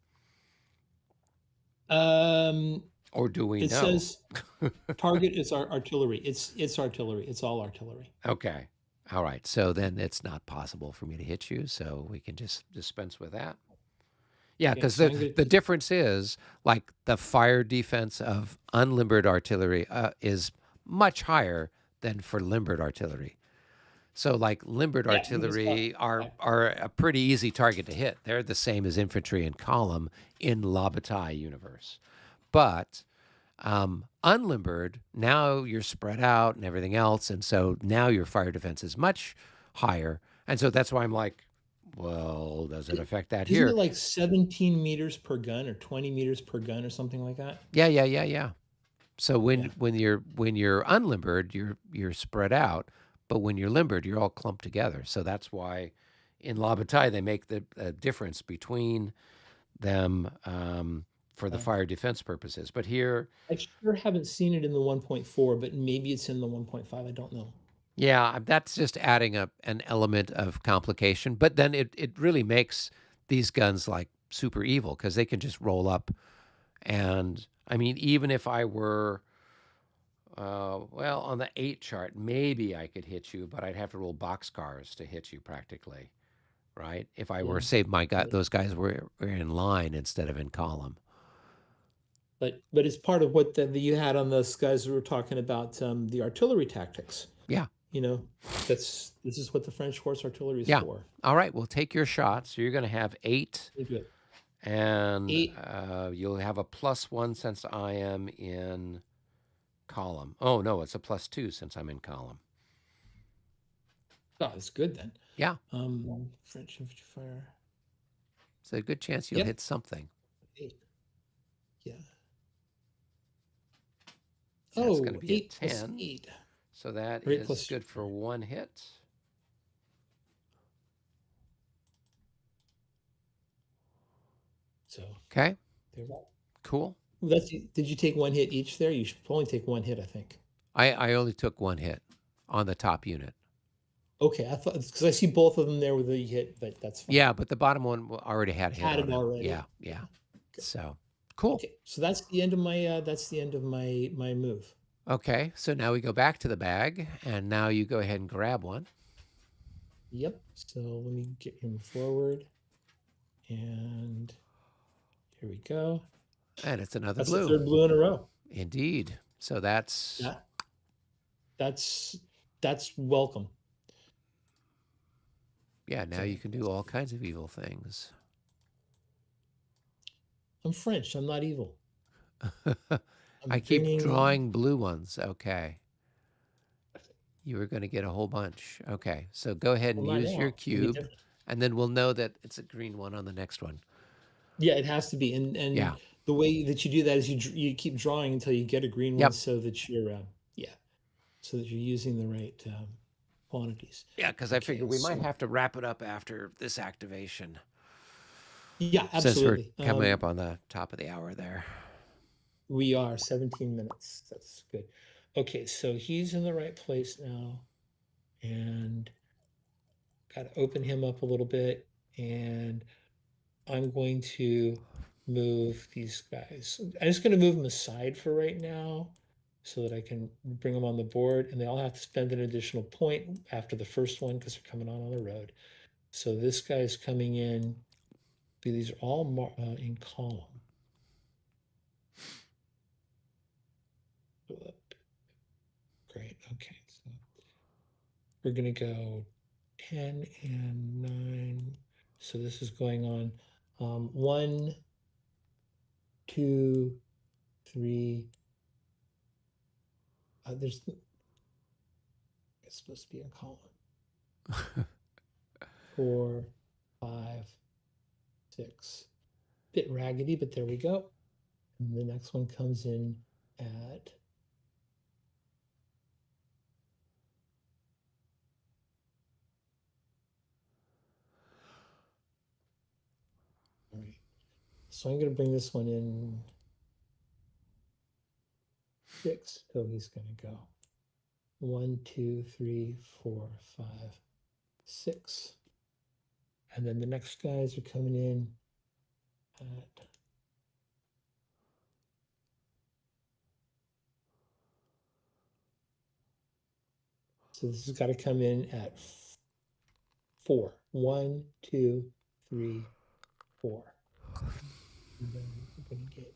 um Or do we it know? says target is our artillery. It's artillery. It's all artillery. Okay. All right. So then it's not possible for me to hit you. So we can just dispense with that. Yeah, Okay, because so the I'm gonna the difference is like the fire defense of unlimbered artillery is much higher than for limbered artillery. So like limbered yeah, because artillery are a pretty easy target to hit. They're the same as infantry and column in La Bataille universe. But unlimbered, now you're spread out and everything else, and so now your fire defense is much higher. And so that's why I'm like, well, does it affect that isn't here? it like 17 meters per gun or 20 meters per gun or something like that? Yeah, yeah, yeah, yeah. So when Yeah. when you're unlimbered, you're spread out, but when you're limbered, you're all clumped together. So that's why in La Bataille they make the difference between them for the Uh, fire defense purposes. But here, I sure haven't seen it in the 1.4, but maybe it's in the 1.5. I don't know. yeah, that's just adding up an element of complication. But then it really makes these guns like super evil because they can just roll up. And I mean, even if I were well, on the 8 chart, maybe I could hit you, but I'd have to roll boxcars to hit you practically, right? If I were, Yeah. say, my guy, Yeah. those guys were in line instead of in column. But it's part of what you had on those guys who were talking about the artillery tactics. Yeah, You know, this is what the French horse artillery is yeah. for. All right, well, take your shot. So you're going to have 8, They do it. and 8. you'll have a +1 since I am in column. Oh, no, it's a +2 since I'm in column. Oh, it's good then. Yeah, French infantry fire. it's a good chance you'll Yep. hit something. 8. Yeah. That's going to Oh, be a 8 plus 10. 8. So that Or 8 is plus. good for 1 hit. So Okay, there. cool. Did you take 1 hit each there? You should only take 1 hit, I think. I only took 1 hit on the top unit. Okay, I thought because I see both of them there with a hit, but that's fine. Yeah, but the bottom one already had a hit Had on it it. already. Yeah, yeah. Yeah. Good. So cool. Okay, so that's the end of my move. Okay, so now we go back to the bag, and now you go ahead and grab one. Yep. So let me get him forward, and here we go. And it's another That's the blue. third blue in a row. Indeed. So that's, Yeah, that's that's welcome. yeah, now you Okay, can do all kinds of evil things. I'm French. I'm not evil. I I'm keep bringing. drawing blue ones. Okay. You were going to get a whole bunch. Okay, so go ahead and Well, not use your now. Maybe cube, and then we'll know that it's a green one on the next one. Yeah, it has to be, and Yeah. the way that you do that is you keep drawing until you get a green one, Yep. so that you're yeah, so that you're using the right quantities. Yeah, because I Okay, figured we might so have to wrap it up after this activation yeah, since we're absolutely. coming up on the top of the hour there. We are 17 minutes. That's good. Okay, so he's in the right place now, and got to open him up a little bit, and I'm going to move these guys. I'm just going to move them aside for right now so that I can bring them on the board, and they all have to spend an additional point after the first one because they're coming on the road. So this guy's coming in. These are all in column. Great. Okay. So we're going to go 10 and 9. So this is going on 1, 2, 3. It's supposed to be a column. 4, 5, 6. Bit raggedy, but there we go. And the next one comes in at all right. So I'm going to bring this one in 6. So he's going to go 1, 2, 3, 4, 5, 6. And then the next guys are coming in at so this has got to come in at 4. 1, 2, 3, 4. And then we're going to get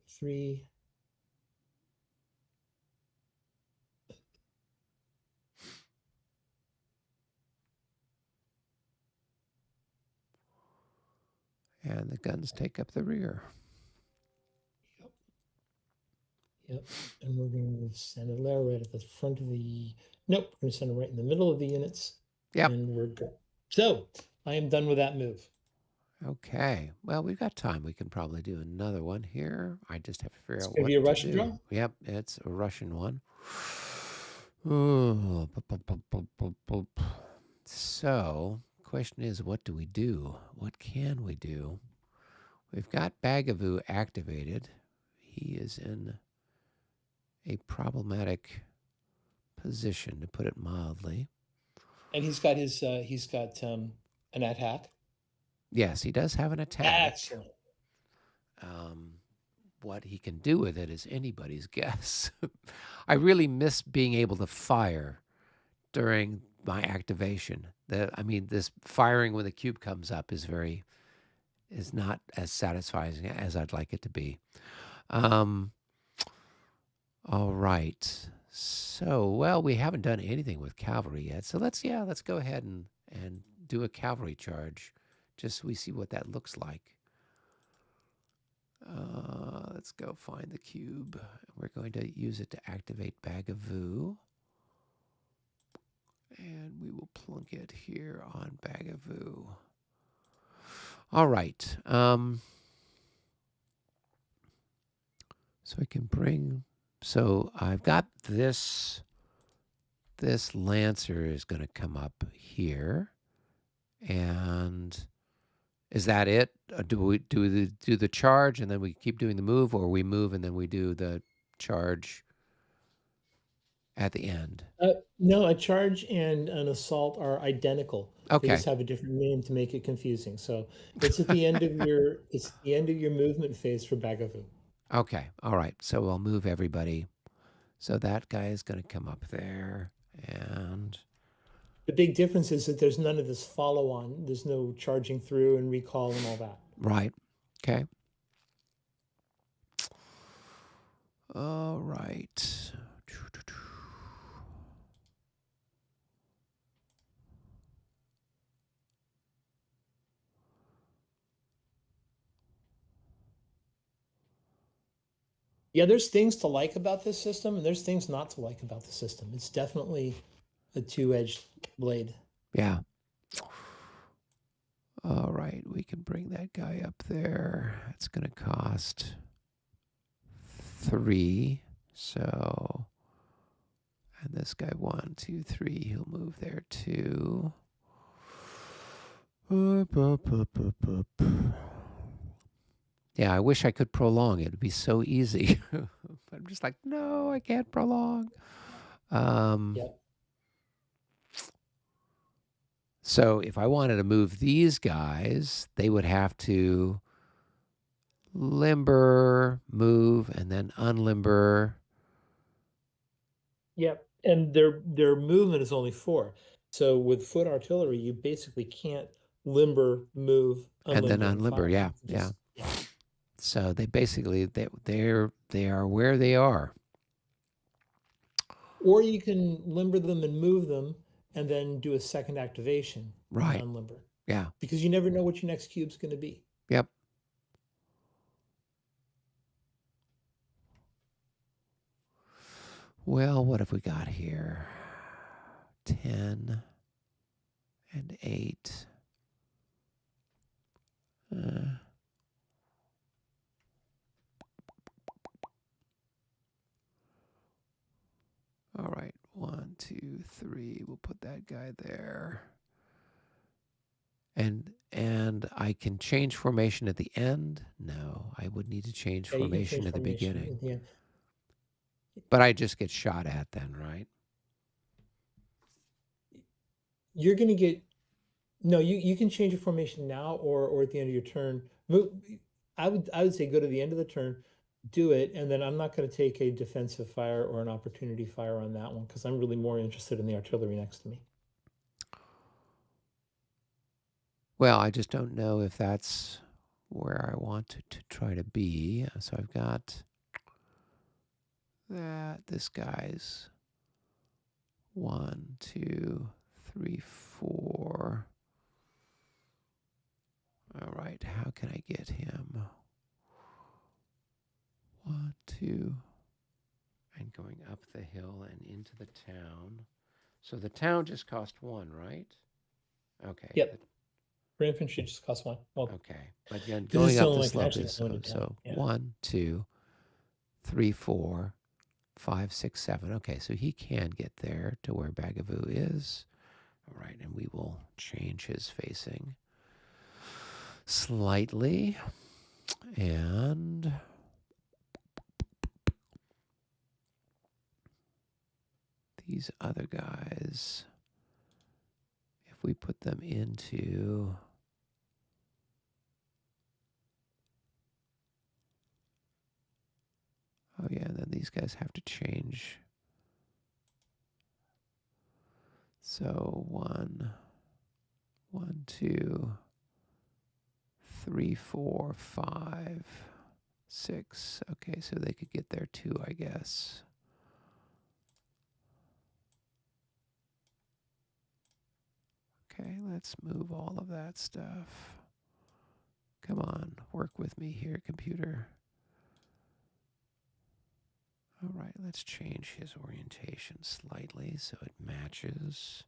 3. And the guns take up the rear. Yep. Yep. And we're going to send it right at the front of the. Nope. We're going to send it right in the middle of the units. Yep. And we're good. So I am done with that move. Okay. Well, we've got time. We can probably do another one here. I just have to figure out It's going to what be a to Russian do. draw. Yep, it's a Russian one. Oh, so, question is, what do we do? What can we do? We've got Bagavoo activated. He is in a problematic position, to put it mildly. And he's got his an attack. Yes, he does have an attack. Excellent. What he can do with it is anybody's guess. I really miss being able to fire during my activation. This firing when the cube comes up is not as satisfying as I'd like it to be. All right. So, well, we haven't done anything with cavalry yet. So let's go ahead and do a cavalry charge, just so we see what that looks like. Let's go find the cube. We're going to use it to activate Bagavoo. And we will plunk it here on Bagavoo. All right. So I can bring... So I've got this... This Lancer is going to come up here. And... Is that it? Do we do the charge and then we keep doing the move, or we move and then we do the charge at the end? No, a charge and an assault are identical. Okay. They just have a different name to make it confusing. So it's at the end of your movement phase for Bagavoo. Okay. All right. So we'll move everybody. So that guy is going to come up there, and the big difference is that there's none of this follow on. There's no charging through and recall and all that. Right. Okay. All right. Yeah, there's things to like about this system, and there's things not to like about the system. It's definitely a two-edged blade. Yeah. All right, we can bring that guy up there. It's going to cost 3. So, and this guy 1, 2, 3. He'll move there too. Yeah, I wish I could prolong it. It'd be so easy. I'm just like, no, I can't prolong. Yep. So if I wanted to move these guys, they would have to limber, move, and then unlimber, Yep. And their movement is only 4. So with foot artillery, you basically can't limber, move, and then unlimber, and unlimber. fire. Yeah, You can yeah. just, yeah. So they basically they are where they are. Or you can limber them and move them and then do a second activation and Right. unlimber. Yeah. Because you never know what your next cube's going to be. Yep. Well, what have we got here? 10 and 8. Uh, all right. 1, 2, 3. We'll put that guy there. And I can change formation at the end? No, I would need to change Yeah, you can formation change at the formation beginning. at the end. But I just get shot at then, right? You're going to get, no, you can change your formation now or at the end of your turn. Move, I would say go to the end of the turn, do it, and then I'm not going to take a defensive fire or an opportunity fire on that one because I'm really more interested in the artillery next to me. Well, I just don't know if that's where I want to try to be. So I've got that. This guy's 1, 2, 3, 4. All right, how can I get him? 1, 2, and going up the hill and into the town. So the town just cost 1, right? Okay. Yep. For infantry, just costs 1. Well, Okay. But then because it's going the up only the one that can slope actually is go into town. so Yeah. 1, 2, 3, 4, 5, 6, 7. Okay, so he can get there to where Bagavoo is. All right, and we will change his facing slightly. And these other guys, if we put them into, oh yeah, and then these guys have to change. So 1, 1, 2, 3, 4, 5, 6. Okay, so they could get there too, I guess. Okay, let's move all of that stuff. Come on, work with me here, computer. All right, let's change his orientation slightly so it matches.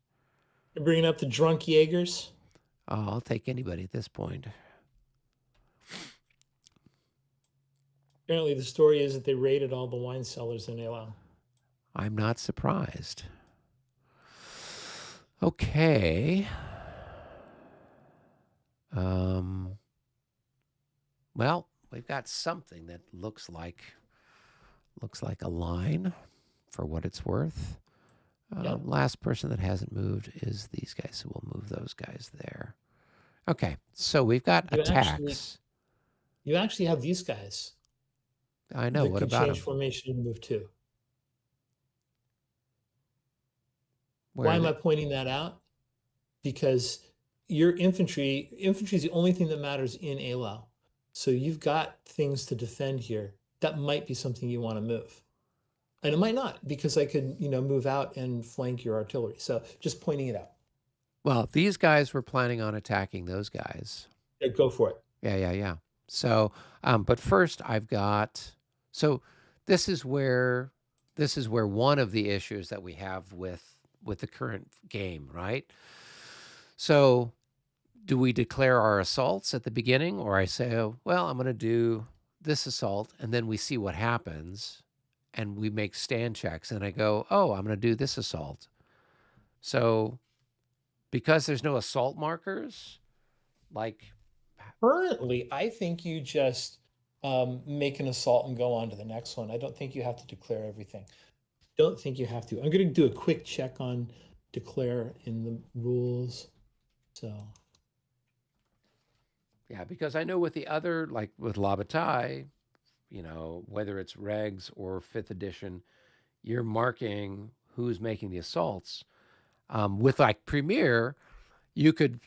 You're bringing up the drunk Jaegers. Oh, I'll take anybody at this point. Apparently, the story is that they raided all the wine cellars in Eylau. I'm not surprised. Okay. Um, well, we've got something that looks like a line for what it's worth. Yep. Last person that hasn't moved is these guys, so we'll move those guys there. Okay, so we've got You actually attacks. you actually have these guys I know. that What could about change them? formation and move too. Where Why are am they? I pointing that out? Because your infantry is the only thing that matters in Eylau. So you've got things to defend here. That might be something you want to move. And it might not, because I could, move out and flank your artillery. So just pointing it out. Well, these guys were planning on attacking those guys. Yeah, go for it. Yeah, yeah, yeah. So, but first I've got, so this is where one of the issues that we have with the current game, right? So, do we declare our assaults at the beginning, or I say, oh, well, I'm going to do this assault, and then we see what happens, and we make stand checks, and I go, oh, I'm going to do this assault. So, because there's no assault markers, like, Currently, I think you just make an assault and go on to the next one. I don't think you have to declare everything. Don't think you have to. I'm going to do a quick check on declare in the rules. So Yeah, because I know with the other, like with Labatai, whether it's regs or fifth edition, you're marking who's making the assaults. With like Premier, you could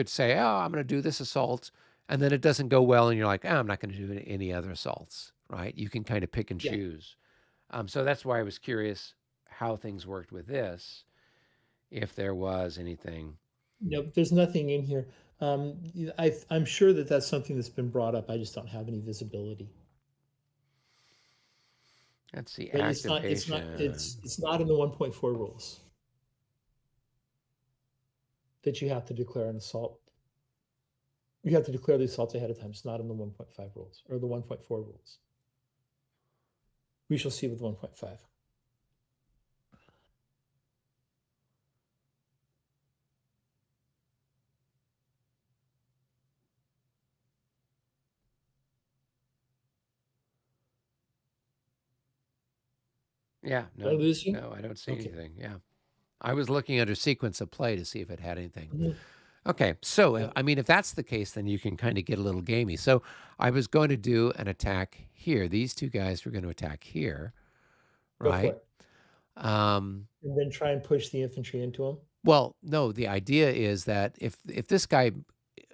say, oh, I'm going to do this assault, and then it doesn't go well, and you're like, oh, I'm not going to do any other assaults, right? You can kind of pick and yeah, choose. So that's why I was curious how things worked with this, if there was anything. no, there's nothing in here. I'm sure that that's something that's been brought up. I just don't have any visibility. Let's see, But it's activation. not in the 1.4 rules that you have to declare an assault. You have to declare the assaults ahead of time. It's not in the 1.5 rules or the 1.4 rules. We shall see with 1.5. Yeah, Did I no, lose you? no, I don't see Okay. anything. Yeah. I was looking under sequence of play to see if it had anything. Mhm. Okay, so Yeah, if that's the case, then you can kind of get a little gamey. So I was going to do an attack here. These two guys were going to attack here, go for right? it. Um, And then try and push the infantry into them. well, no, the idea is that if this guy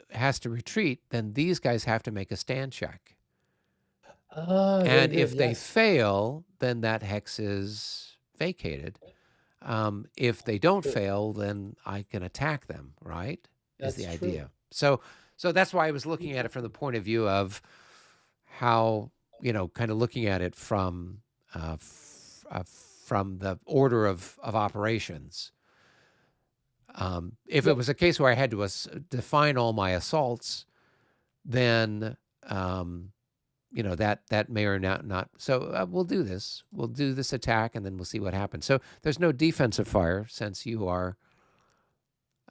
has to retreat, then these guys have to make a stand check. Ah, very And good. if they Yes. fail, then that hex is vacated. If they don't True. fail, then I can attack them, right? Is the That's true. idea. So that's why I was looking at it from the point of view of how, kind of looking at it from the order of operations. If it Yep. was a case where I had to define all my assaults, then that may or not. So we'll do this. We'll do this attack, and then we'll see what happens. So there's no defensive fire since you are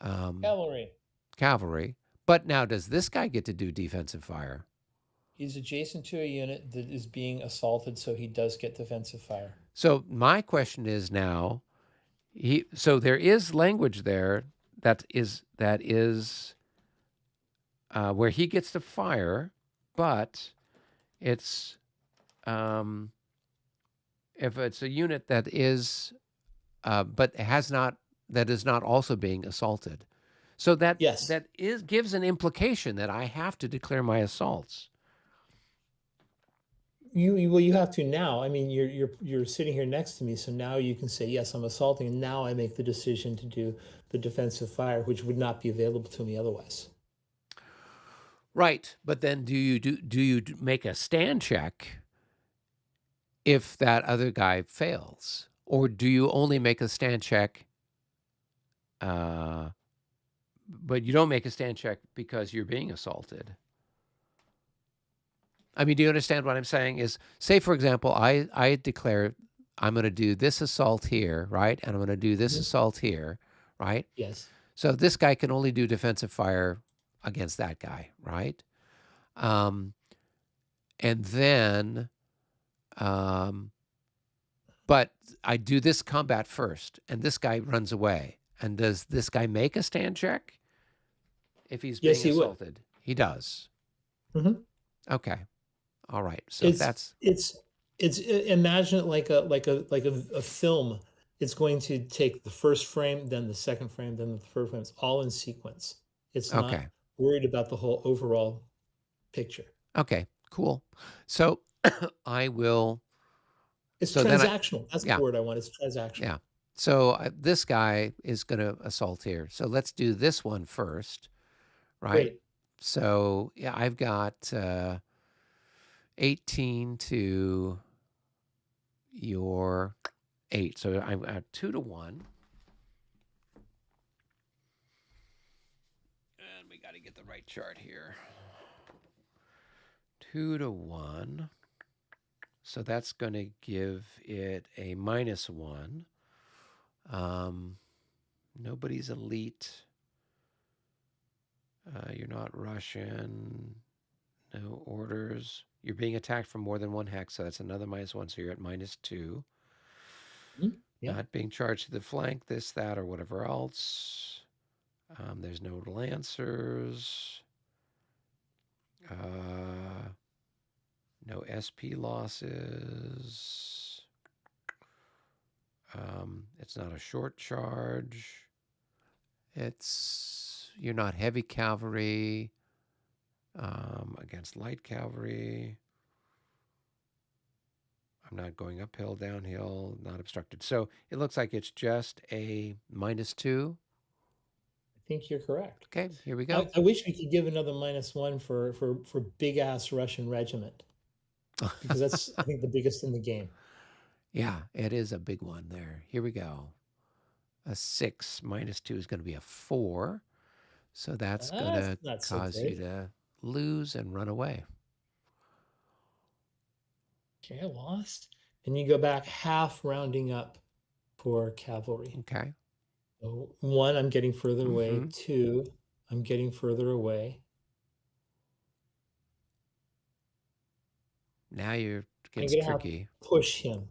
um, Cavalry. cavalry. But now, does this guy get to do defensive fire? He's adjacent to a unit that is being assaulted, so he does get defensive fire. So my question is now, so there is language there that is where he gets to fire, but it's um, if it's a unit that is but has not that is not also being assaulted. So that Yes. that is gives an implication that I have to declare my assaults. Well, you have to now. I mean, you're sitting here next to me, so now you can say, yes, I'm assaulting, and now I make the decision to do the defensive fire, which would not be available to me otherwise. Right, but then do you make a stand check if that other guy fails, or do you only make a stand check? Uh, but you don't make a stand check because you're being assaulted. I mean, do you understand what I'm saying? Is, say for example, I declare I'm going to do this assault here, right, and I'm going to do this Mhm. assault here, right? Yes. So this guy can only do defensive fire against that guy, right? Um, and then, um, but I do this combat first, and this guy runs away. And does this guy make a stand check if he's Yes, being he would. assaulted? He does. Mhm. Okay. All right. So It's that's it's imagine it like a film. It's going to take the first frame, then the second frame, then the third frame. It's all in sequence. It's not okay. worried about the whole overall picture. Okay. Cool. So I will. It's So then transactional. That's the yeah, word I want. It's transactional. yeah. So this guy is going to assault here. So let's do this one first, right? Great. So yeah, I've got 18 to your 8. So I'm at 2-1. And we got to get the right chart here. 2-1. So that's going to give it a -1. Nobody's elite. You're not Russian. No orders. You're being attacked from more than one hex, so that's another -1. So you're at -2. Mhm. Yeah. Not being charged to the flank, this, that, or whatever else. There's no Lancers. No SP losses. It's not a short charge. You're not heavy cavalry against light cavalry. I'm not going uphill, downhill, not obstructed. So it looks like it's just a -2. I think you're correct. Okay, here we go. I wish we could give another -1 for big ass Russian regiment, because that's, I think, the biggest in the game. Yeah, it is a big one there. Here we go. A 6 -2 is going to be a 4. So that's going That's to not so cause you great. to lose and run away. Okay, I lost. And you go back half, rounding up for cavalry. Okay. So 1, I'm getting further away. Mm-hmm. 2, I'm getting further away. Now it I'm gets gonna have to tricky. push him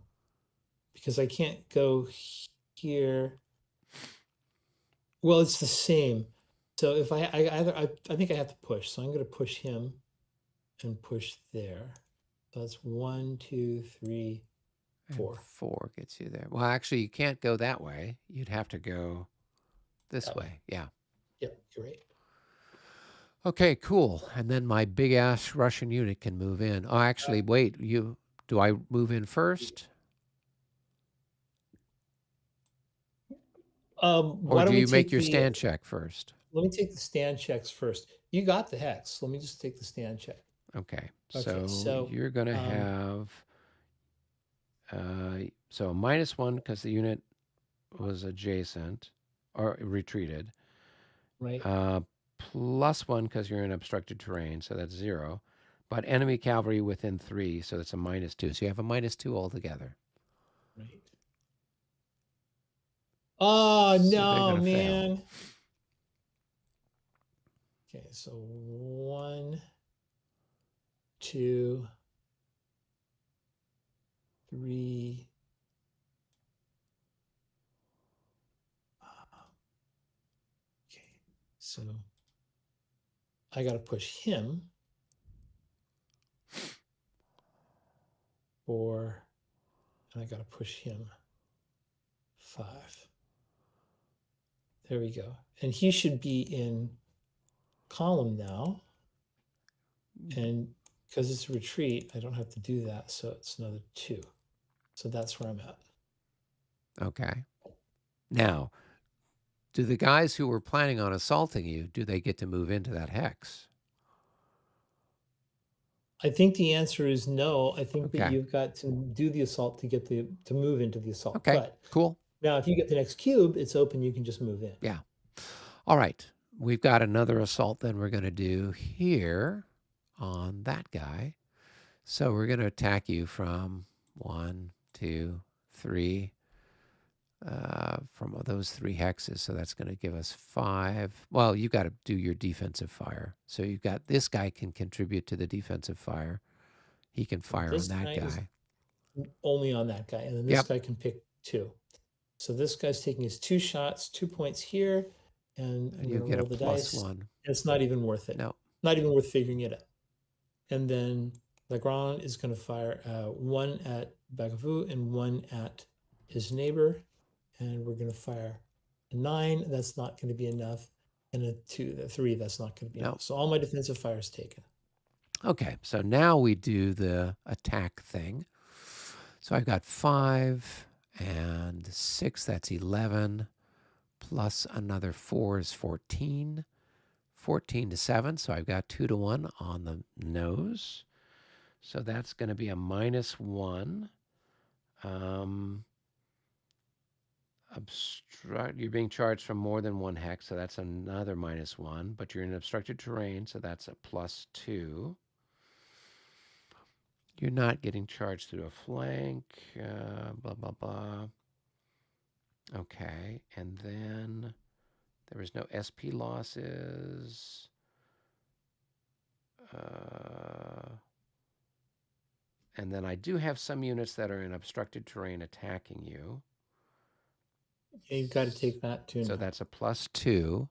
because I can't go here. Well, it's the same. So if I think I have to push. So I'm gonna push him and push there. So that's 1, 2, 3, And 4 4 gets you there. Well, actually, you can't go that way. You'd have to go this that way. way. Yeah. Yep, you're right. Okay, cool. And then my big ass Russian unit can move in. Oh, actually, wait. Do I move in first? Or Why do don't we you make take your the stand check first? let me take the stand checks first. You got the hex. Let me just take the stand check. Okay. Okay, So so you're going to have so a -1 because the unit was adjacent or retreated. right, +1 because you're in obstructed terrain, so that's 0. But enemy cavalry within 3, so that's a -2. So you have a -2 altogether. right. Oh So they're no, going to fail. man. Okay, so 1, 2, 3. Okay, so I got to push him 4, and I got to push him 5. There we go. And he should be in column now. And because it's a retreat, I don't have to do that. So it's another 2. So that's where I'm at. Okay. Now, do the guys who were planning on assaulting you, do they get to move into that hex? I think the answer is no. I think that Okay. you've got to do the assault to get to move into the assault. Okay. But Cool. now, if you get the next cube, it's open. You can just move in. Yeah. All right. We've got another assault then we're going to do here on that guy. So we're going to attack you from 1, 2, 3, from those 3 hexes. So that's going to give us 5. Well, you've got to do your defensive fire. So you've got this guy can contribute to the defensive fire. He can fire on This that guy is guy. only on that guy, and then this Yep. guy can pick 2. So this guy's taking his 2 shots, 2 points here, and And I'm you going to get a roll the dice. +1. It's not even worth it. No. Not even worth figuring it out. And then Legrand is going to fire 1 at Bagavou and 1 at his neighbor. And we're going to fire a 9. That's not going to be enough. And a 2, a 3, that's not going to be No. enough. So all my defensive fire is taken. Okay. So now we do the attack thing. So I've got 5 and 6. That's 11. Plus another 4 is 14. 14 to 7. So I've got 2 to 1 on the nose. So that's going to be a -1. You're being charged from more than 1 hex, so that's another -1. But you're in obstructed terrain, so that's a +2. You're not getting charged through a flank. Blah blah blah. Okay, and then there was no SP losses. And then I do have some units that are in obstructed terrain attacking you. You've got to take that too So now. that's a +2.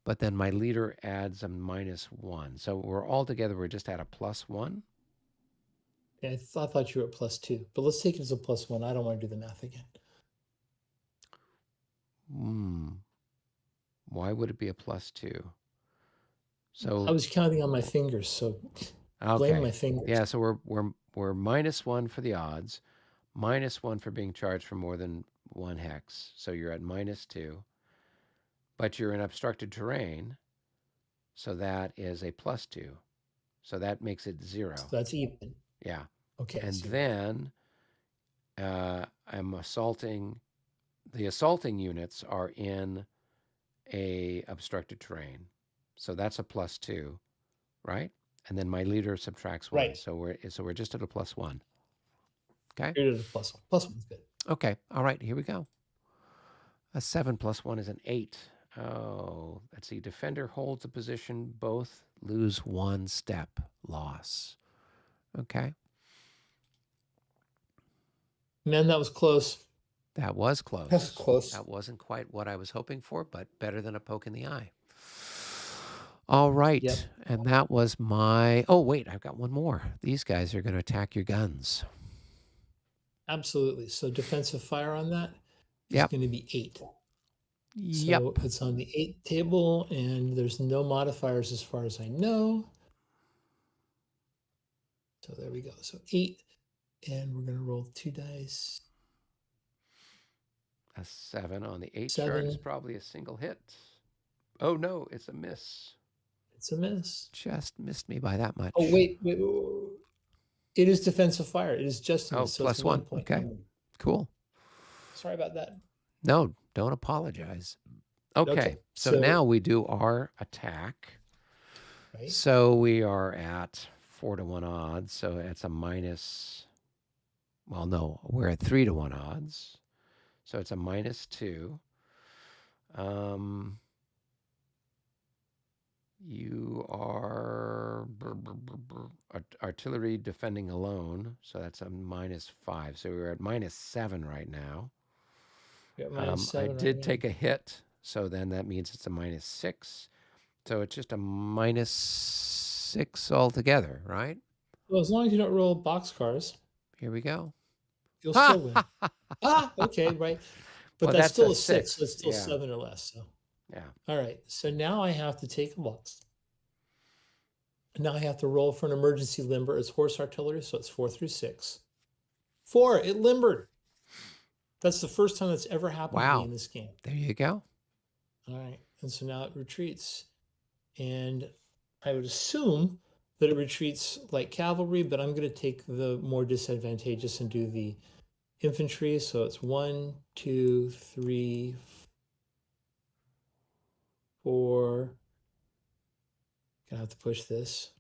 but then my leader adds a -1. So we're all together, we're just at a +1. Yeah, I thought you were at +2, but let's take it as a +1. I don't want to do the math again. Why would it be a +2? I So was counting on my fingers, so blame okay, my fingers. yeah. So we're -1 for the odds, -1 for being charged for more than one hex. So you're at -2, but you're in obstructed terrain, so that is a +2. So that makes it 0. So that's even. Yeah, Okay, and 0. then I'm assaulting. The assaulting units are in a obstructed terrain, so that's a +2, right? And then my leader subtracts 1, Right. so we're just at a +1. Okay. You're at a +1. +1's good. Okay. All right. Here we go. A 7 plus 1 is an 8. Oh, let's see. Defender holds a position. Both lose 1 step. Loss. Okay. Man, that was close. That was That was close. close. That wasn't quite what I was hoping for, but better than a poke in the eye. All right. Yep. And that was my. Oh, wait. I've got one more. These guys are going to attack your guns. Absolutely. So defensive fire on that is Yep. going to be 8. Yep. So it's on the 8 table, and there's no modifiers as far as I know. So there we go. So 8, and we're going to roll 2 dice. A 7 on the 8 7. chart is probably a single hit. Oh, no. It's a miss. It's a miss. Just missed me by that much. Oh, wait. It is defensive fire. It is just a Oh, miss. So it's plus 1 1. point. Okay. Cool. Sorry about that. No, don't apologize. Okay. So now we do our attack. Right. So we are at 4-1 odds. So it's a minus. Well, no, we're at 3-1 odds. So it's a -2. You are artillery defending alone, so that's a -5. So we're at -7 right now. I did take a hit, so then that means it's a -6. So it's just a -6 altogether, right? Well, as long as you don't roll boxcars, Here we go. you'll still win. Okay, right. But Well, that's that's still a a 6. So 6. it's still Yeah. 7 or less. So Yeah. all right. So now I have to take a box. Now I have to roll for an emergency limber. It's horse artillery, so it's 4 through 6. 4. It limbered. That's the first time that's ever happened to me in this game. There you go. All right. And so now it retreats. And I would assume that it retreats like cavalry, but I'm going to take the more disadvantageous and do the infantry. So it's 1, 2, 3, 4. Gonna have to push this.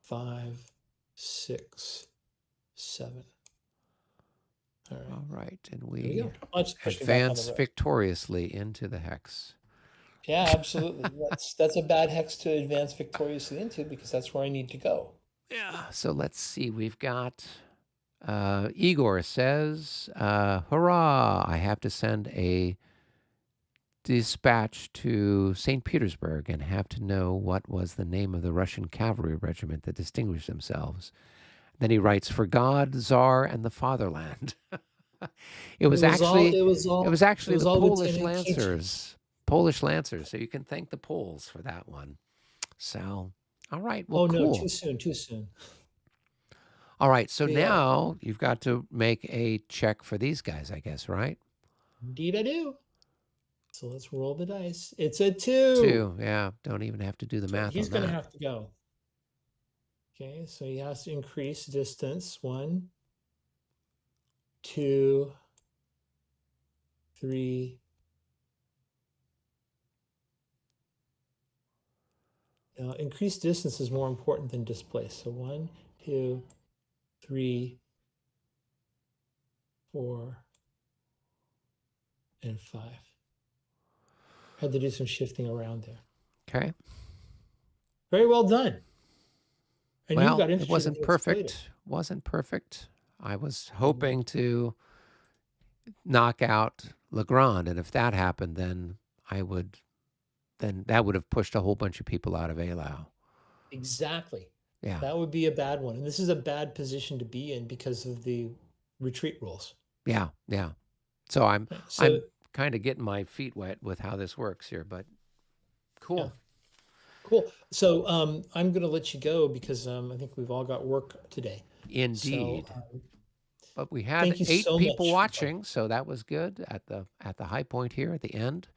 5, 6, 7. All right. All right. And There we we go. advance victoriously into the hex. Yeah, absolutely. That's a bad hex to advance victoriously into because that's where I need to go. Yeah. So let's see. We've got Igor says, hurrah, I have to send a dispatch to St. Petersburg and have to know what was the name of the Russian cavalry regiment that distinguished themselves. Then he writes, for God, Tsar, and the fatherland. It was actually the Polish Lancers. Polish Lancers. So you can thank the Poles for that one. So, all right. Well, cool. No, too soon. All right. So now you've got to make a check for these guys, I guess, right? Indeed, I do. So let's roll the dice. It's a 2. 2. Yeah. Don't even have to do the math. He's going to have to go. Okay. So he has to increase distance. 1, 2, 3. Increased distance is more important than displace. So 1, 2, 3, 4, and 5. Had to do some shifting around there. Okay. Very well done. And well, you got it wasn't perfect. Wasn't perfect. I was hoping to knock out Legrand, and if that happened, then then that would have pushed a whole bunch of people out of Eylau. Exactly. Yeah. That would be a bad one. And this is a bad position to be in because of the retreat rules. Yeah. Yeah. So Right. So, I'm kind of getting my feet wet with how this works here, but yeah, cool. cool. So, I'm going to let you go because I think we've all got work today. So, Indeed. But we had thank you 8 so people much for playing. watching, so that was good at the high point here at the end.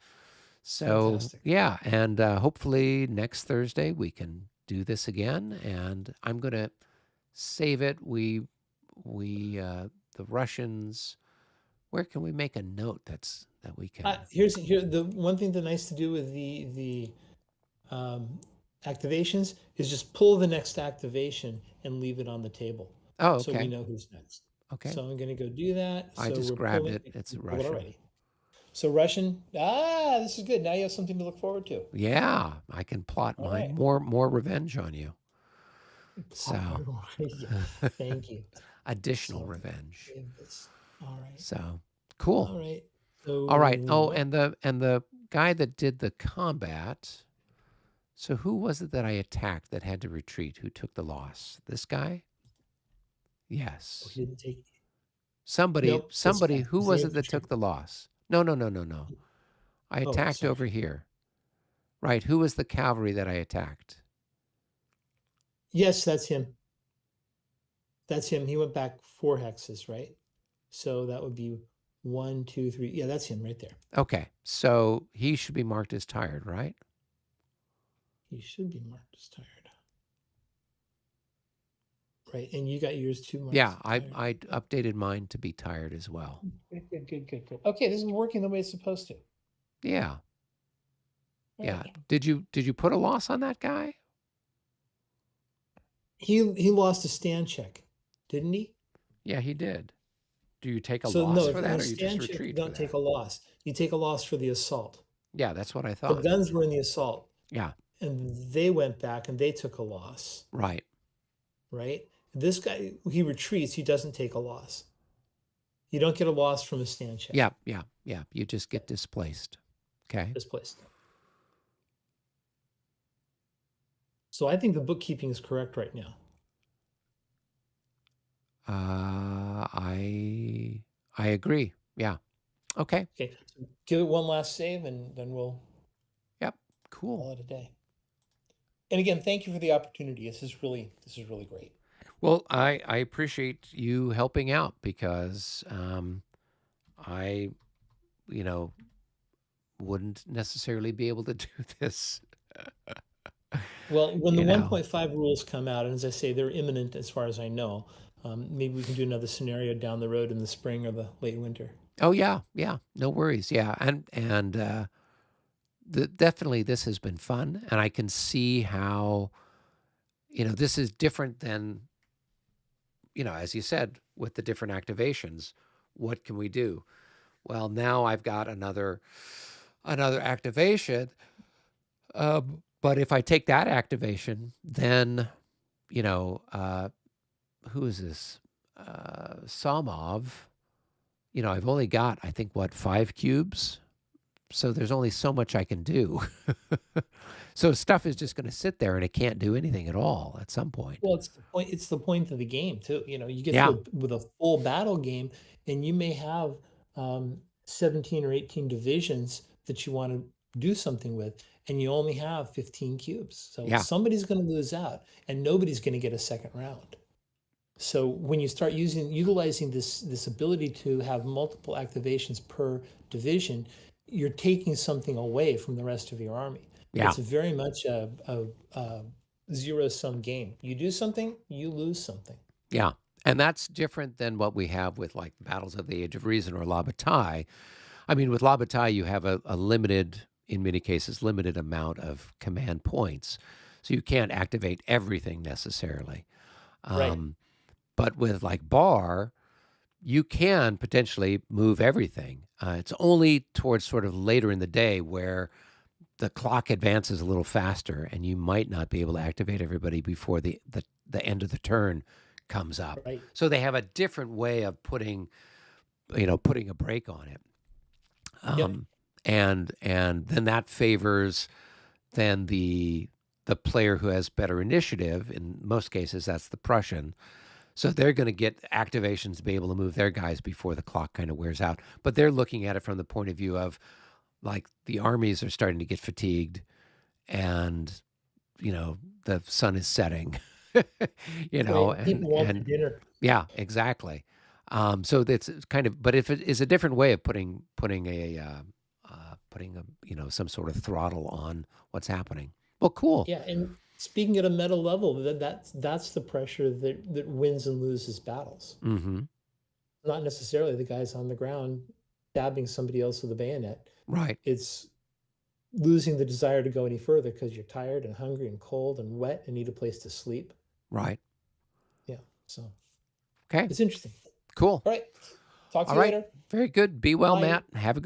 So, Fantastic. yeah, and hopefully next Thursday we can do this again, and I'm going to save it. We the Russians, where can we make a note that we can. Here the one thing that's nice to do with the um, activations is just pull the next activation and leave it on the table, Oh, so we okay. know who's next. Okay. So I'm going to go do that. I So just we're grabbed pulling. it. It's We pulled it Russian. already. So Russian. Ah, this is good. Now you have something to look forward to. Yeah, I can plot All my right. more revenge on you. Plot So, more. Yeah. Thank you. additional So revenge. save this. All right. So, cool. All right. All right. So Oh, what? and the guy that did the combat. So who was it that I attacked that had to retreat? Who took the loss? This guy? Oh, Yes. he didn't take. Somebody. Nope. This Somebody. guy. Who He's the was it that infantry. took the loss? No. No. No. No. No. I Oh, attacked sorry. over here. Right. Who was the cavalry that I attacked? Yes, that's him. That's him. He went back 4 hexes, right? So that would be 1, 2, 3. Yeah, that's him right there. Okay. So he should be marked as tired, right? He should be marked as tired. Right. And you got yours too marked Yeah. as I tired. I updated mine to be tired as well. Good. Okay, this is working the way it's supposed to. Yeah. All Yeah. right. Did you put a loss on that guy? He lost a stand check, didn't he? Yeah, he did. Do you take a So loss no, for in that a or you just stand check, you retreat for don't take that? a loss. You take a loss for the assault. Yeah, that's what I The thought. guns were in the assault, Yeah. and they went back and they took a loss, Right. right? This guy, he retreats, he doesn't take a loss. You don't get a loss from a stand check. Yeah, yeah, yeah. You just get displaced. Okay. Displaced. So I think the bookkeeping is correct right now. I agree. Yeah. Okay. Okay, so give it one last save, and then we'll Yep. Cool. call it a day. And again, thank you for the opportunity. This is really great. Well, I appreciate you helping out because I, you know, wouldn't necessarily be able to do this. Well, when the You know. 1.5 rules come out, and as I say, they're imminent as far as I know, maybe we can do another scenario down the road in the spring or the late winter. Oh yeah, yeah. No worries. Yeah, and definitely this has been fun, and I can see how this is different than as you said with the different activations. What can we do? Well, now I've got another activation. But if I take that activation, then who is this? Samov. I've only got I think what 5 cubes. So there's only so much I can do. So stuff is just going to sit there and it can't do anything at all at some point. Well, it's the point. It's the point of the game too. You get Yeah, through with a full battle game, and you may have 17 or 18 divisions that you want to do something with, and you only have 15 cubes. So yeah, somebody's going to lose out, and nobody's going to get a second round. So when you start utilizing this ability to have multiple activations per division, you're taking something away from the rest of your army. yeah, It's very much a zero sum game. You do something, you lose something. yeah. And that's different than what we have with like Battles of the Age of Reason or La Bataille. I mean, with La Bataille, you have a limited, in many cases, limited amount of command points. So you can't activate everything necessarily. Right, But with like Bar, you can potentially move everything. It's only towards sort of later in the day where the clock advances a little faster and you might not be able to activate everybody before the end of the turn comes up. right. So they have a different way of putting a break on it. Yep. Um, and then that favors then the player who has better initiative. In most cases, that's the Prussian. So they're going to get activations to be able to move their guys before the clock kind of wears out. But they're looking at it from the point of view of like the armies are starting to get fatigued, and the sun is setting. Right. and People want their and dinner. yeah, exactly. So that's kind of, but if it is a different way of putting a some sort of throttle on what's happening. Well, cool. Yeah, and speaking at a meta level, that's the pressure that wins and loses battles. Mm-hmm. Not necessarily the guys on the ground stabbing somebody else with a bayonet. Right. It's losing the desire to go any further because you're tired and hungry and cold and wet and need a place to sleep. Right. Yeah, so Okay. it's interesting. Cool. All right, talk to All you right. later. Very good. Be well, Bye. Matt. Have a good